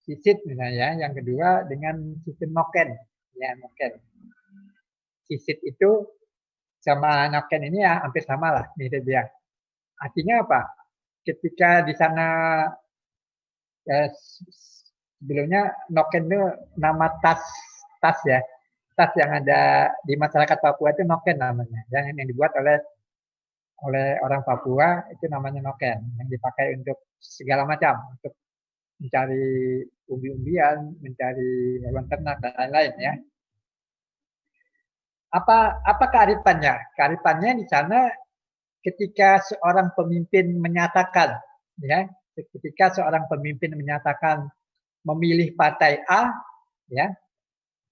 Sisit misalnya, yang kedua dengan sistem noken ya, noken. Sisit itu sama noken ini ya hampir sama lah mirip ya. Artinya apa? Ketika di sana sebelumnya noken itu nama tas ya. Tas yang ada di masyarakat Papua itu noken namanya. Yang dibuat oleh orang Papua itu namanya noken, yang dipakai untuk segala macam, untuk mencari umbi-umbian, mencari hewan ternak dan lain-lain ya. Apa kearifannya? Kearifannya di sana ketika seorang pemimpin menyatakan ya, ketika seorang pemimpin menyatakan memilih partai A ya,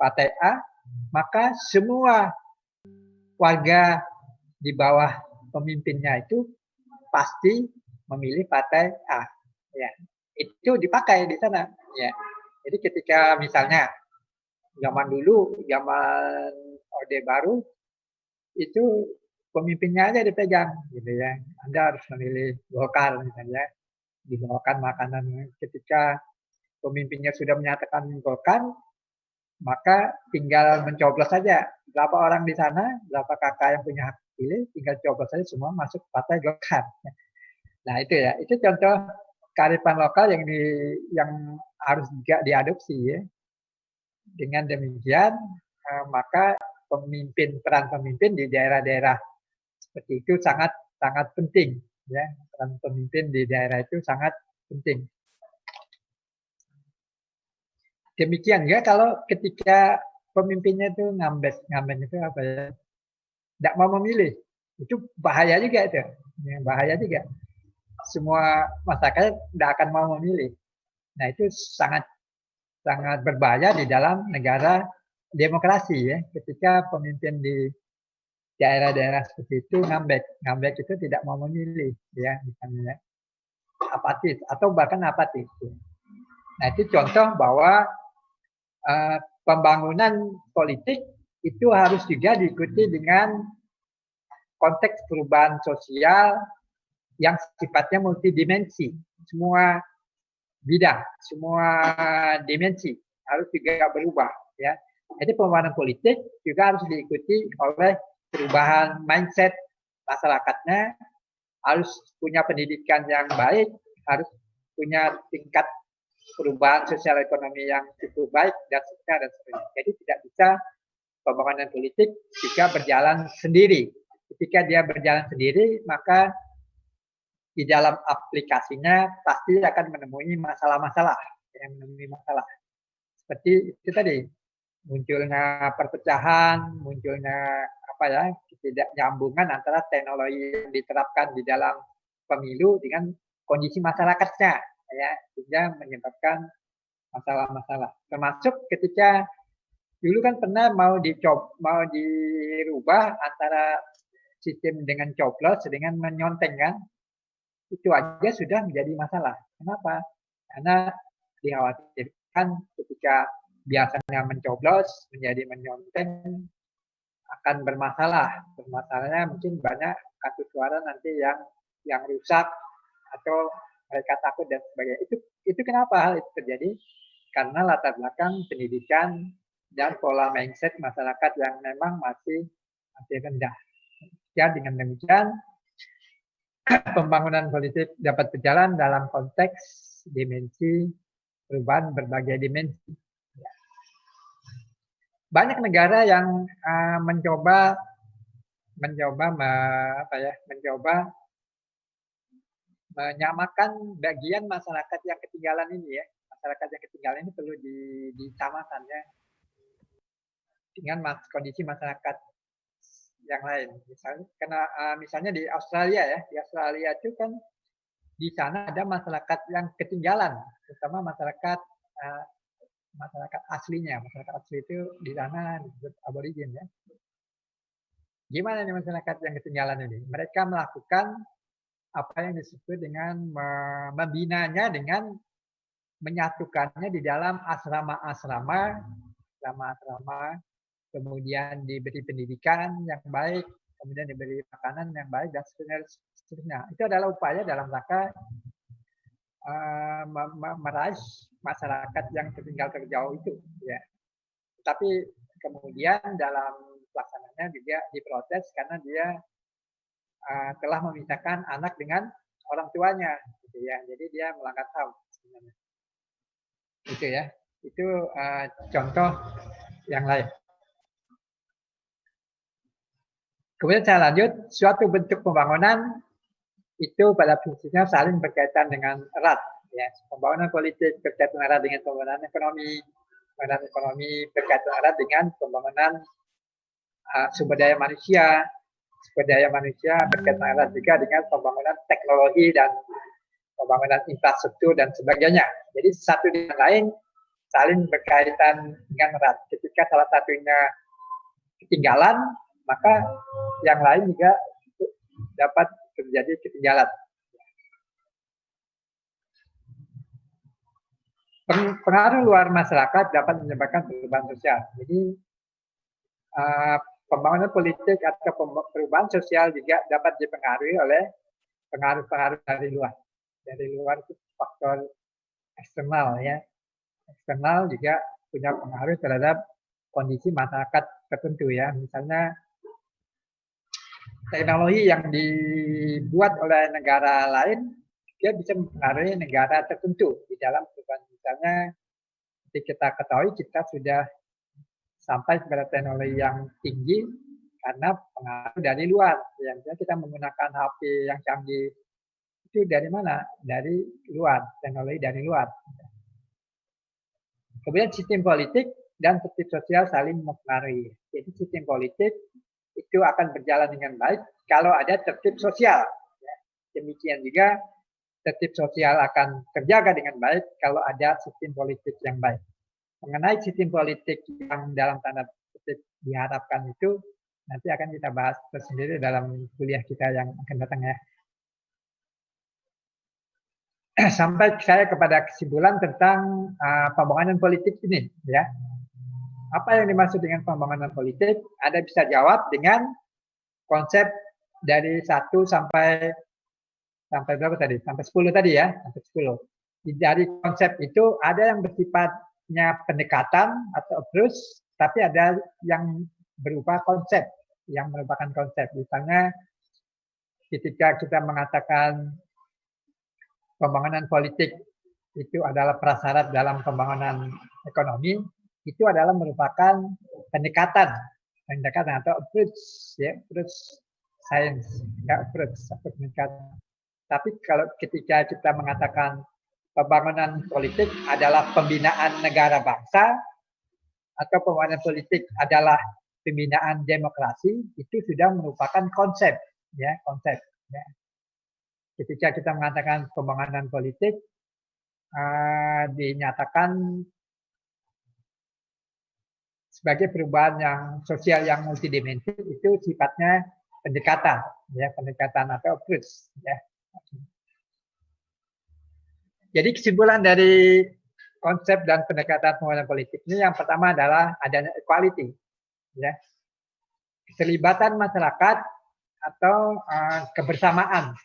partai A, maka semua warga di bawah pemimpinnya itu pasti memilih partai A ya. Itu dipakai di sana ya. Jadi ketika misalnya zaman dulu, zaman Orde Baru itu pemimpinnya aja dipegang gitu ya. Anda harus memilih Golkar misalnya, dibawakan makanan. Ketika pemimpinnya sudah menyatakan Golkar, maka tinggal mencoblos saja berapa orang di sana, berapa kakak yang punya hak pilih, tinggal coblos saja semua masuk partai Golkar. Nah itu ya, itu contoh kearifan lokal yang harus juga diadopsi ya. Dengan demikian maka peran pemimpin di daerah-daerah seperti itu sangat penting ya. Peran pemimpin di daerah itu sangat penting. Demikian ya kalau ketika pemimpinnya itu ngambek itu apa ya? Tidak mau memilih, itu bahaya juga itu. Ya, bahaya juga. Semua masyarakat tidak akan mau memilih. Nah itu sangat berbahaya di dalam negara demokrasi ya. Ketika pemimpin di daerah-daerah seperti itu ngambek itu tidak mau memilih ya, misalnya apatis atau bahkan apatis. Nah itu contoh bahwa pembangunan politik itu harus juga diikuti dengan konteks perubahan sosial yang sifatnya multidimensi. Semua bidang, semua dimensi harus juga berubah ya. Jadi pembangunan politik juga harus diikuti oleh perubahan mindset masyarakatnya, harus punya pendidikan yang baik, harus punya tingkat perubahan sosial ekonomi yang cukup baik, dan seterusnya, dan seterusnya. Jadi tidak bisa pembangunan politik juga berjalan sendiri. Ketika dia berjalan sendiri, maka di dalam aplikasinya pasti akan menemui masalah-masalah. Seperti itu tadi, munculnya perpecahan, munculnya ketidaknyambungan antara teknologi yang diterapkan di dalam pemilu dengan kondisi masyarakatnya, ya, sehingga menyebabkan masalah-masalah. Termasuk ketika dulu kan pernah mau dirubah antara sistem dengan coblos dengan menyonteng, kan? Itu aja sudah menjadi masalah. Kenapa? Karena dikhawatirkan ketika biasanya mencoblos menjadi menyonteng akan bermasalah. Bermasalahnya mungkin banyak kartu suara nanti yang rusak atau mereka takut dan sebagainya. Itu kenapa hal itu terjadi? Karena latar belakang pendidikan dan pola mindset masyarakat yang memang masih rendah. Ya, dengan demikian pembangunan politik dapat berjalan dalam konteks dimensi perubahan berbagai dimensi. Banyak negara yang mencoba menyamakan bagian masyarakat yang ketinggalan ini, ya. Masyarakat yang ketinggalan ini perlu disamakan, ya, dengan kondisi masyarakat yang lain. Misalnya di Australia, ya, di Australia itu kan di sana ada masyarakat yang ketinggalan, terutama masyarakat aslinya. Masyarakat asli itu di sana disebut aborigin, ya. Gimana nih masyarakat yang ketinggalan ini? Mereka melakukan apa yang disebut dengan membinanya dengan menyatukannya di dalam asrama-asrama, kemudian diberi pendidikan yang baik, kemudian diberi makanan yang baik, dan seterusnya. Itu adalah upaya dalam rangka meraih masyarakat yang terjauh itu, ya. Tapi kemudian dalam pelaksanaannya juga diprotes karena dia telah memisahkan anak dengan orang tuanya, gitu ya. Jadi dia melanggar HAM sebenarnya. Itu, ya. Itu contoh yang lain. Kemudian saya lanjut, suatu bentuk pembangunan itu pada prinsipnya saling berkaitan dengan erat. Ya. Pembangunan politik berkaitan erat dengan pembangunan ekonomi berkaitan erat dengan pembangunan sumber daya manusia. Sumber daya manusia berkaitan erat juga dengan pembangunan teknologi dan pembangunan infrastruktur dan sebagainya. Jadi satu dengan lain saling berkaitan dengan erat. Ketika salah satunya ketinggalan, maka yang lain juga dapat terjadi ketinggalan. Pengaruh luar masyarakat dapat menyebabkan perubahan sosial. Jadi pembangunan politik atau perubahan sosial juga dapat dipengaruhi oleh pengaruh-pengaruh dari luar. Dari luar itu faktor eksternal, ya. Eksternal juga punya pengaruh terhadap kondisi masyarakat tertentu, ya. Misalnya teknologi yang dibuat oleh negara lain dia bisa mempengaruhi negara tertentu di dalam perubahan. Misalnya seperti kita ketahui kita sudah sampai kepada teknologi yang tinggi karena pengaruh dari luar. Yang kita menggunakan HP yang canggih itu dari mana? Dari luar, teknologi dari luar. Kemudian sistem politik dan tertib sosial saling mempengaruhi. Jadi sistem politik itu akan berjalan dengan baik kalau ada tertib sosial. Demikian juga tertib sosial akan terjaga dengan baik kalau ada sistem politik yang baik. Mengenai sistem politik yang dalam tanda kutip diharapkan itu nanti akan kita bahas tersendiri dalam kuliah kita yang akan datang, ya. Sampai saya kepada kesimpulan tentang pembangunan politik ini, ya. Apa yang dimaksud dengan pembangunan politik? Anda bisa jawab dengan konsep dari 1 sampai berapa tadi? Sampai 10 tadi, ya. Sampai 10. Dari konsep itu ada yang bersifatnya pendekatan atau approach, tapi ada yang berupa konsep, yang merupakan konsep. Misalnya ketika kita mengatakan pembangunan politik itu adalah prasyarat dalam pembangunan ekonomi, itu adalah merupakan pendekatan atau approach, ya, approach science, ya, approach pendekatan. Tapi kalau ketika kita mengatakan pembangunan politik adalah pembinaan negara bangsa atau pembangunan politik adalah pembinaan demokrasi, itu sudah merupakan konsep, ya, konsep. Ya. Ketika kita mengatakan pembangunan politik dinyatakan sebagai perubahan yang sosial yang multidimensi, itu sifatnya pendekatan, ya, pendekatan atau approach, ya. Jadi kesimpulan dari konsep dan pendekatan pembangunan politik ini yang pertama adalah adanya equality, ya, keterlibatan masyarakat atau kebersamaan,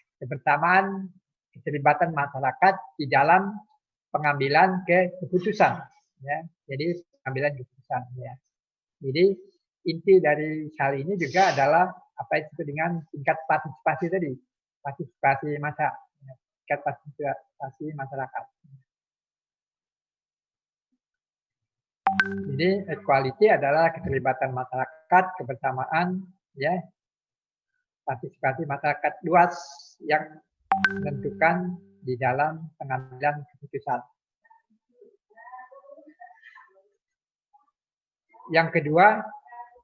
keterlibatan masyarakat di dalam pengambilan keputusan, ya. Jadi pengambilan keputusan, ya. Jadi inti dari hal ini juga adalah apa yang disebut dengan tingkat partisipasi tadi, partisipasi massa, tingkat partisipasi masyarakat. Jadi equality adalah keterlibatan masyarakat, kebersamaan, ya, partisipasi masyarakat luas yang menentukan di dalam pengambilan keputusan. Yang kedua,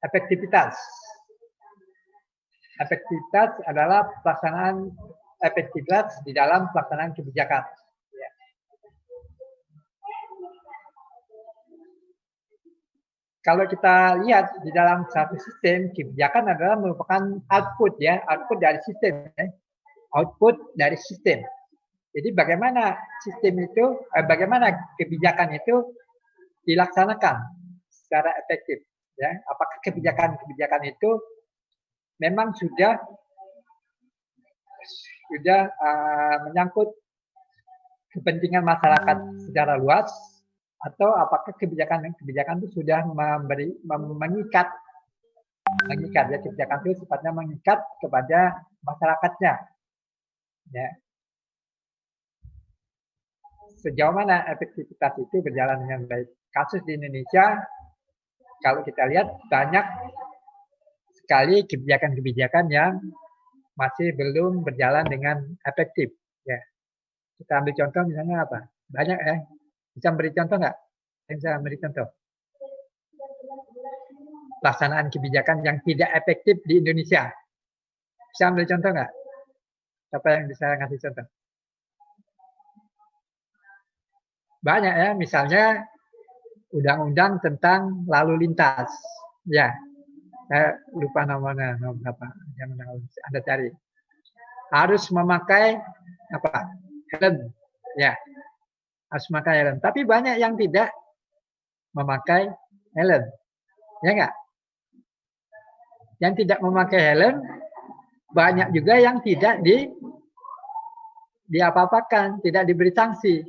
efektivitas. Efektivitas adalah pelaksanaan efektivitas di dalam pelaksanaan kebijakan. Ya. Kalau kita lihat di dalam satu sistem, kebijakan adalah merupakan output, ya, output dari sistem, ya. Output dari sistem. Jadi bagaimana sistem itu, bagaimana kebijakan itu dilaksanakan secara efektif, ya. Apakah kebijakan itu memang sudah menyangkut kepentingan masyarakat secara luas, atau apakah kebijakan itu sudah mengikat, ya, kebijakan itu sifatnya mengikat kepada masyarakatnya, ya. Sejauh mana efektivitas itu berjalan dengan baik? Kasus di Indonesia, kalau kita lihat banyak sekali kebijakan-kebijakan yang masih belum berjalan dengan efektif, ya. Kita ambil contoh misalnya apa? Banyak, ya. Bisa beri contoh nggak? Bisa beri contoh. Pelaksanaan kebijakan yang tidak efektif di Indonesia. Bisa ambil contoh nggak? Siapa yang bisa ngasih contoh? Banyak, ya. Misalnya undang-undang tentang lalu lintas, ya. Saya lupa namanya, nomor berapa yang Anda cari. Harus memakai apa? Helm, ya. Harus memakai helm. Tapi banyak yang tidak memakai helm, ya enggak? Yang tidak memakai helm, banyak juga yang tidak diapa-apakan, tidak diberi sanksi,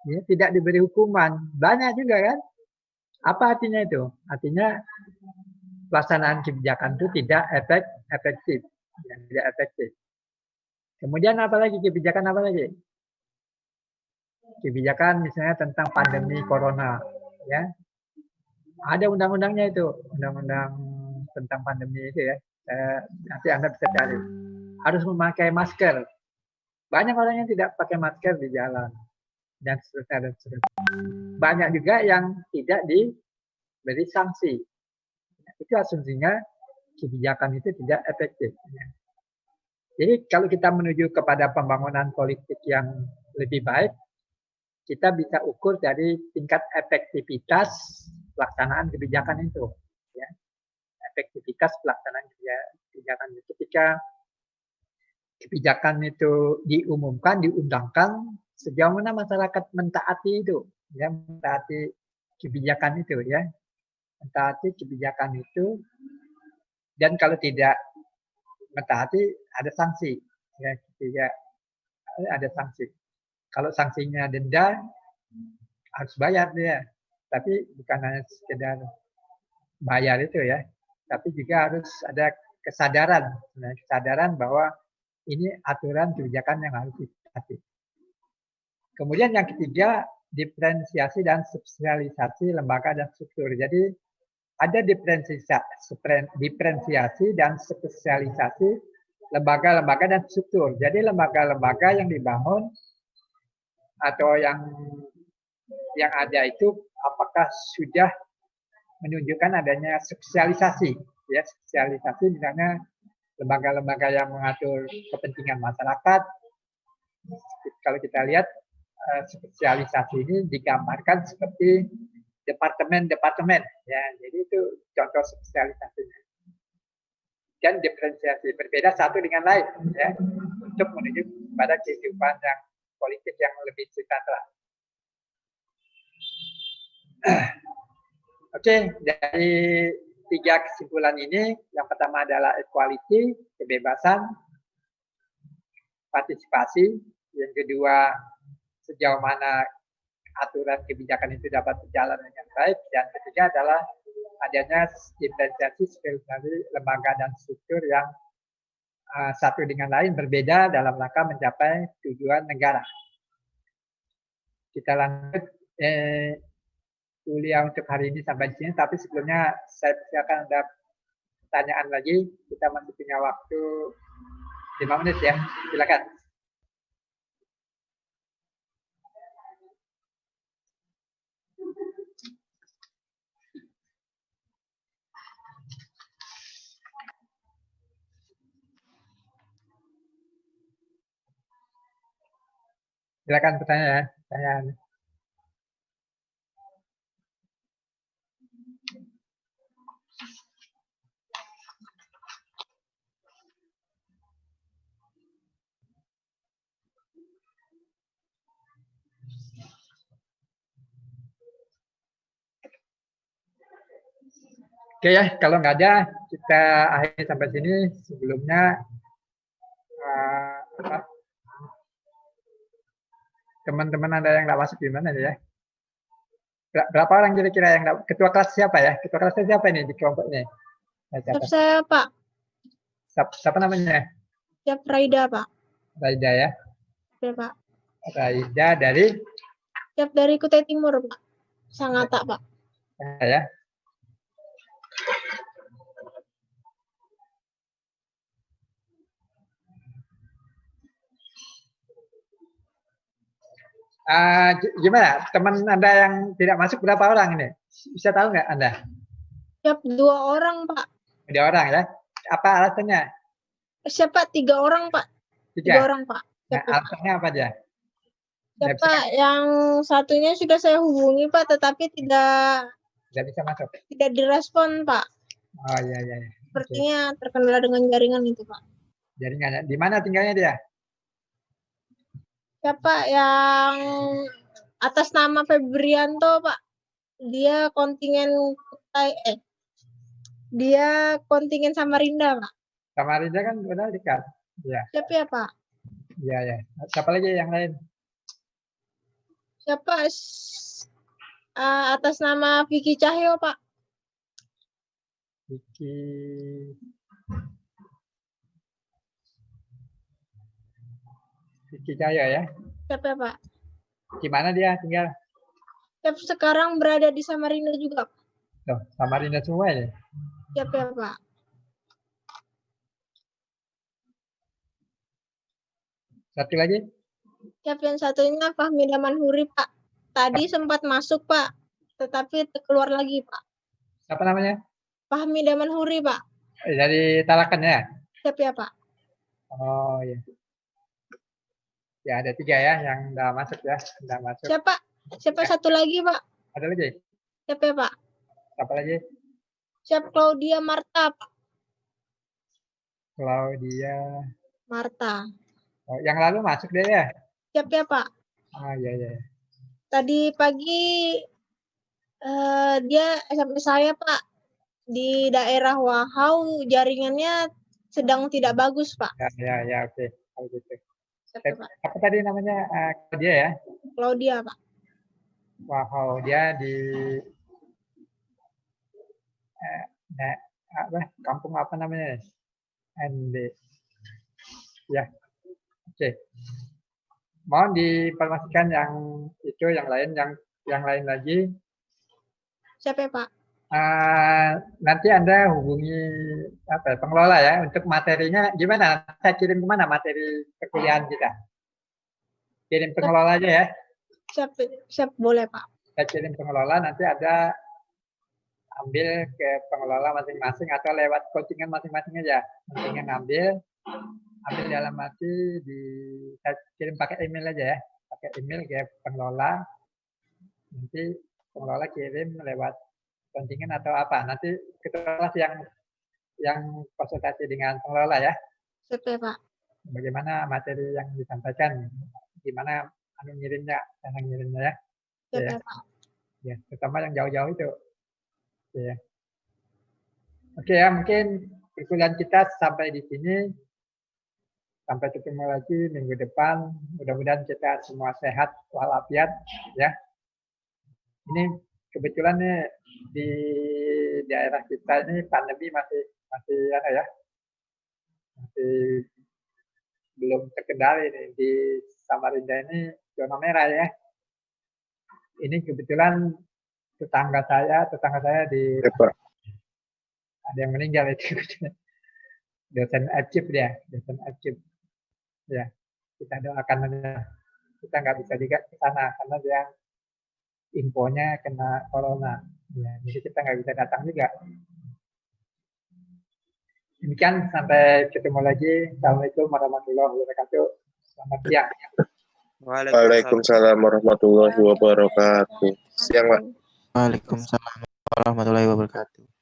ya, tidak diberi hukuman. Banyak juga, kan? Apa artinya itu? Artinya pelaksanaan kebijakan itu tidak efektif, tidak efektif. Kemudian apa lagi, kebijakan apa lagi? Kebijakan misalnya tentang pandemi corona, ya. Ada undang-undangnya itu, undang-undang tentang pandemi itu, ya. Nanti Anda bisa cari. Harus memakai masker. Banyak orang yang tidak pakai masker di jalan, dan seterusnya, dan seterusnya. Banyak juga yang tidak diberi sanksi. Itu asumsinya kebijakan itu tidak efektif. Jadi kalau kita menuju kepada pembangunan politik yang lebih baik, kita bisa ukur dari tingkat efektivitas pelaksanaan kebijakan itu, ya. Efektivitas pelaksanaan kebijakan itu. Ketika kebijakan itu diumumkan, diundangkan, sejauh mana masyarakat mentaati itu, ya, mentaati kebijakan itu, ya, mentaati kebijakan itu, dan kalau tidak mentaati ada sanksi, ya, tidak ada sanksi. Kalau sanksinya denda, harus bayar dia. Tapi bukan hanya sekedar bayar itu ya, tapi juga harus ada kesadaran bahwa ini aturan kebijakan yang harus ditaati. Kemudian yang ketiga, diferensiasi dan spesialisasi lembaga dan struktur. Jadi ada diferensiasi dan spesialisasi lembaga-lembaga dan struktur. Jadi lembaga-lembaga yang dibangun atau yang ada itu apakah sudah menunjukkan adanya spesialisasi, ya spesialisasi misalnya lembaga-lembaga yang mengatur kepentingan masyarakat. Kalau kita lihat spesialisasi ini digambarkan seperti departemen-departemen, ya. Jadi itu contoh spesialisasinya. Dan diferensiasi berbeda satu dengan lain, ya, untuk menuju pada kehidupan yang politik yang lebih sejahtera. Oke, dari tiga kesimpulan ini, yang pertama adalah equality, kebebasan, partisipasi, yang kedua sejauh mana aturan kebijakan itu dapat berjalan dengan baik, dan ketiga adalah adanya diferensiasi lembaga dan struktur yang satu dengan lain berbeda dalam rangka mencapai tujuan negara. Kita lanjut kuliah untuk hari ini sampai di sini, tapi sebelumnya saya persilakan ada pertanyaan lagi. Kita masih punya waktu 5 menit ya, silakan. Silakan pertanyaan. Oke ya, kalau nggak ada, kita akhiri sampai sini. Sebelumnya, teman-teman ada yang nggak masuk gimana ya? Berapa orang kira-kira yang nggak? Ketua kelas siapa ya? Ketua kelasnya siapa ini di kelompok ini? Saya Pak. Siapa namanya? Siap Raida Pak. Raida ya? Ya Pak. Raida dari? Siap dari Kutai Timur Pak. Sangatta Pak. Ya. Gimana? Teman Anda yang tidak masuk berapa orang ini? Bisa tahu nggak Anda? Siap 2 orang Pak. 2 orang ya? Apa alasannya? Siapa 3 orang Pak? 3 orang Pak. Nah, alasannya apa dia? Siapa yang satunya sudah saya hubungi Pak, tetapi tidak bisa masuk. Tidak direspon Pak. Oh iya. Sepertinya terkendala dengan jaringan itu Pak. Jaringannya. Di mana tinggalnya dia? Siapa yang atas nama Febrianto Pak? Dia kontingen dia kontingen Samarinda Pak. Samarinda kan udah dekat. Ya. Siapa ya Pak? Iya. Siapa lagi yang lain? Siapa atas nama Vicky Cahyo Pak? Vicky Cahyo ya? Siapa ya Pak? Di mana dia tinggal? Siapa sekarang berada di Samarinda juga Pak? Tuh, Samarinda semua ya? Siapa ya Pak? Satu lagi? Siapa yang satunya Fahmi Damanhuri Pak. Tadi sempat masuk Pak, tetapi keluar lagi Pak. Siapa namanya? Fahmi Damanhuri Pak. Dari Tarakan ya? Siapa ya Pak? Oh iya. Ya ada 3 ya yang udah masuk ya. Udah masuk. Siapa satu lagi Pak? Ada lagi? Siapa ya Pak? Siapa lagi? Siapa Claudia Marta Pak. Claudia Marta. Oh, yang lalu masuk deh ya? Siapa ya Pak? Ah iya. Tadi pagi dia SMS saya Pak. Di daerah Wahau jaringannya sedang tidak bagus Pak. Ya oke. Kalau gitu. Siapa Pak? Apa tadi namanya? Claudia ya? Claudia Pak. Wahau dia di kampung apa namanya? ND. Ya, oke. Mohon diinformasikan yang itu, yang lain lagi. Siapa ya, Pak? Nanti Anda hubungi pengelola ya untuk materinya gimana? Saya kirim kemana materi perkuliahan kita? Kirim pengelola aja ya. Siap boleh, Pak. Saya kirim pengelola, nanti ada ambil ke pengelola masing-masing atau lewat coachingan masing-masing aja. Coachingan ambil dalam arti saya kirim pakai email aja ya. Pakai email ke pengelola. Nanti pengelola kirim lewat kontingen atau apa, nanti ketua kelas yang konsultasi dengan pengelola ya. Siap ya, Pak. Bagaimana materi yang disampaikan, gimana ngirimnya, cara ngirimnya ya. Siap Ya, ya, Pak. ya, terutama yang jauh-jauh itu. Ya. Oke ya, mungkin perkuliahan kita sampai di sini. Sampai ketemu lagi minggu depan. Mudah-mudahan kita semua sehat walafiat ya. Ini kebetulan nih di daerah kita ini pandemi masih belum terkendali nih. Di Samarinda ini zona merah ya. Ini kebetulan tetangga saya di ada yang meninggal itu. Dosen arsip dia, ya. Kita doakan aja. Kita nggak bisa juga ke sana karena dia infonya kena corona. Ya, jadi kita nggak bisa datang juga. Demikian, sampai ketemu lagi. Assalamualaikum warahmatullahi wabarakatuh. Selamat siang. Waalaikumsalam warahmatullahi wabarakatuh. Siang, Pak. Waalaikumsalam warahmatullahi wabarakatuh.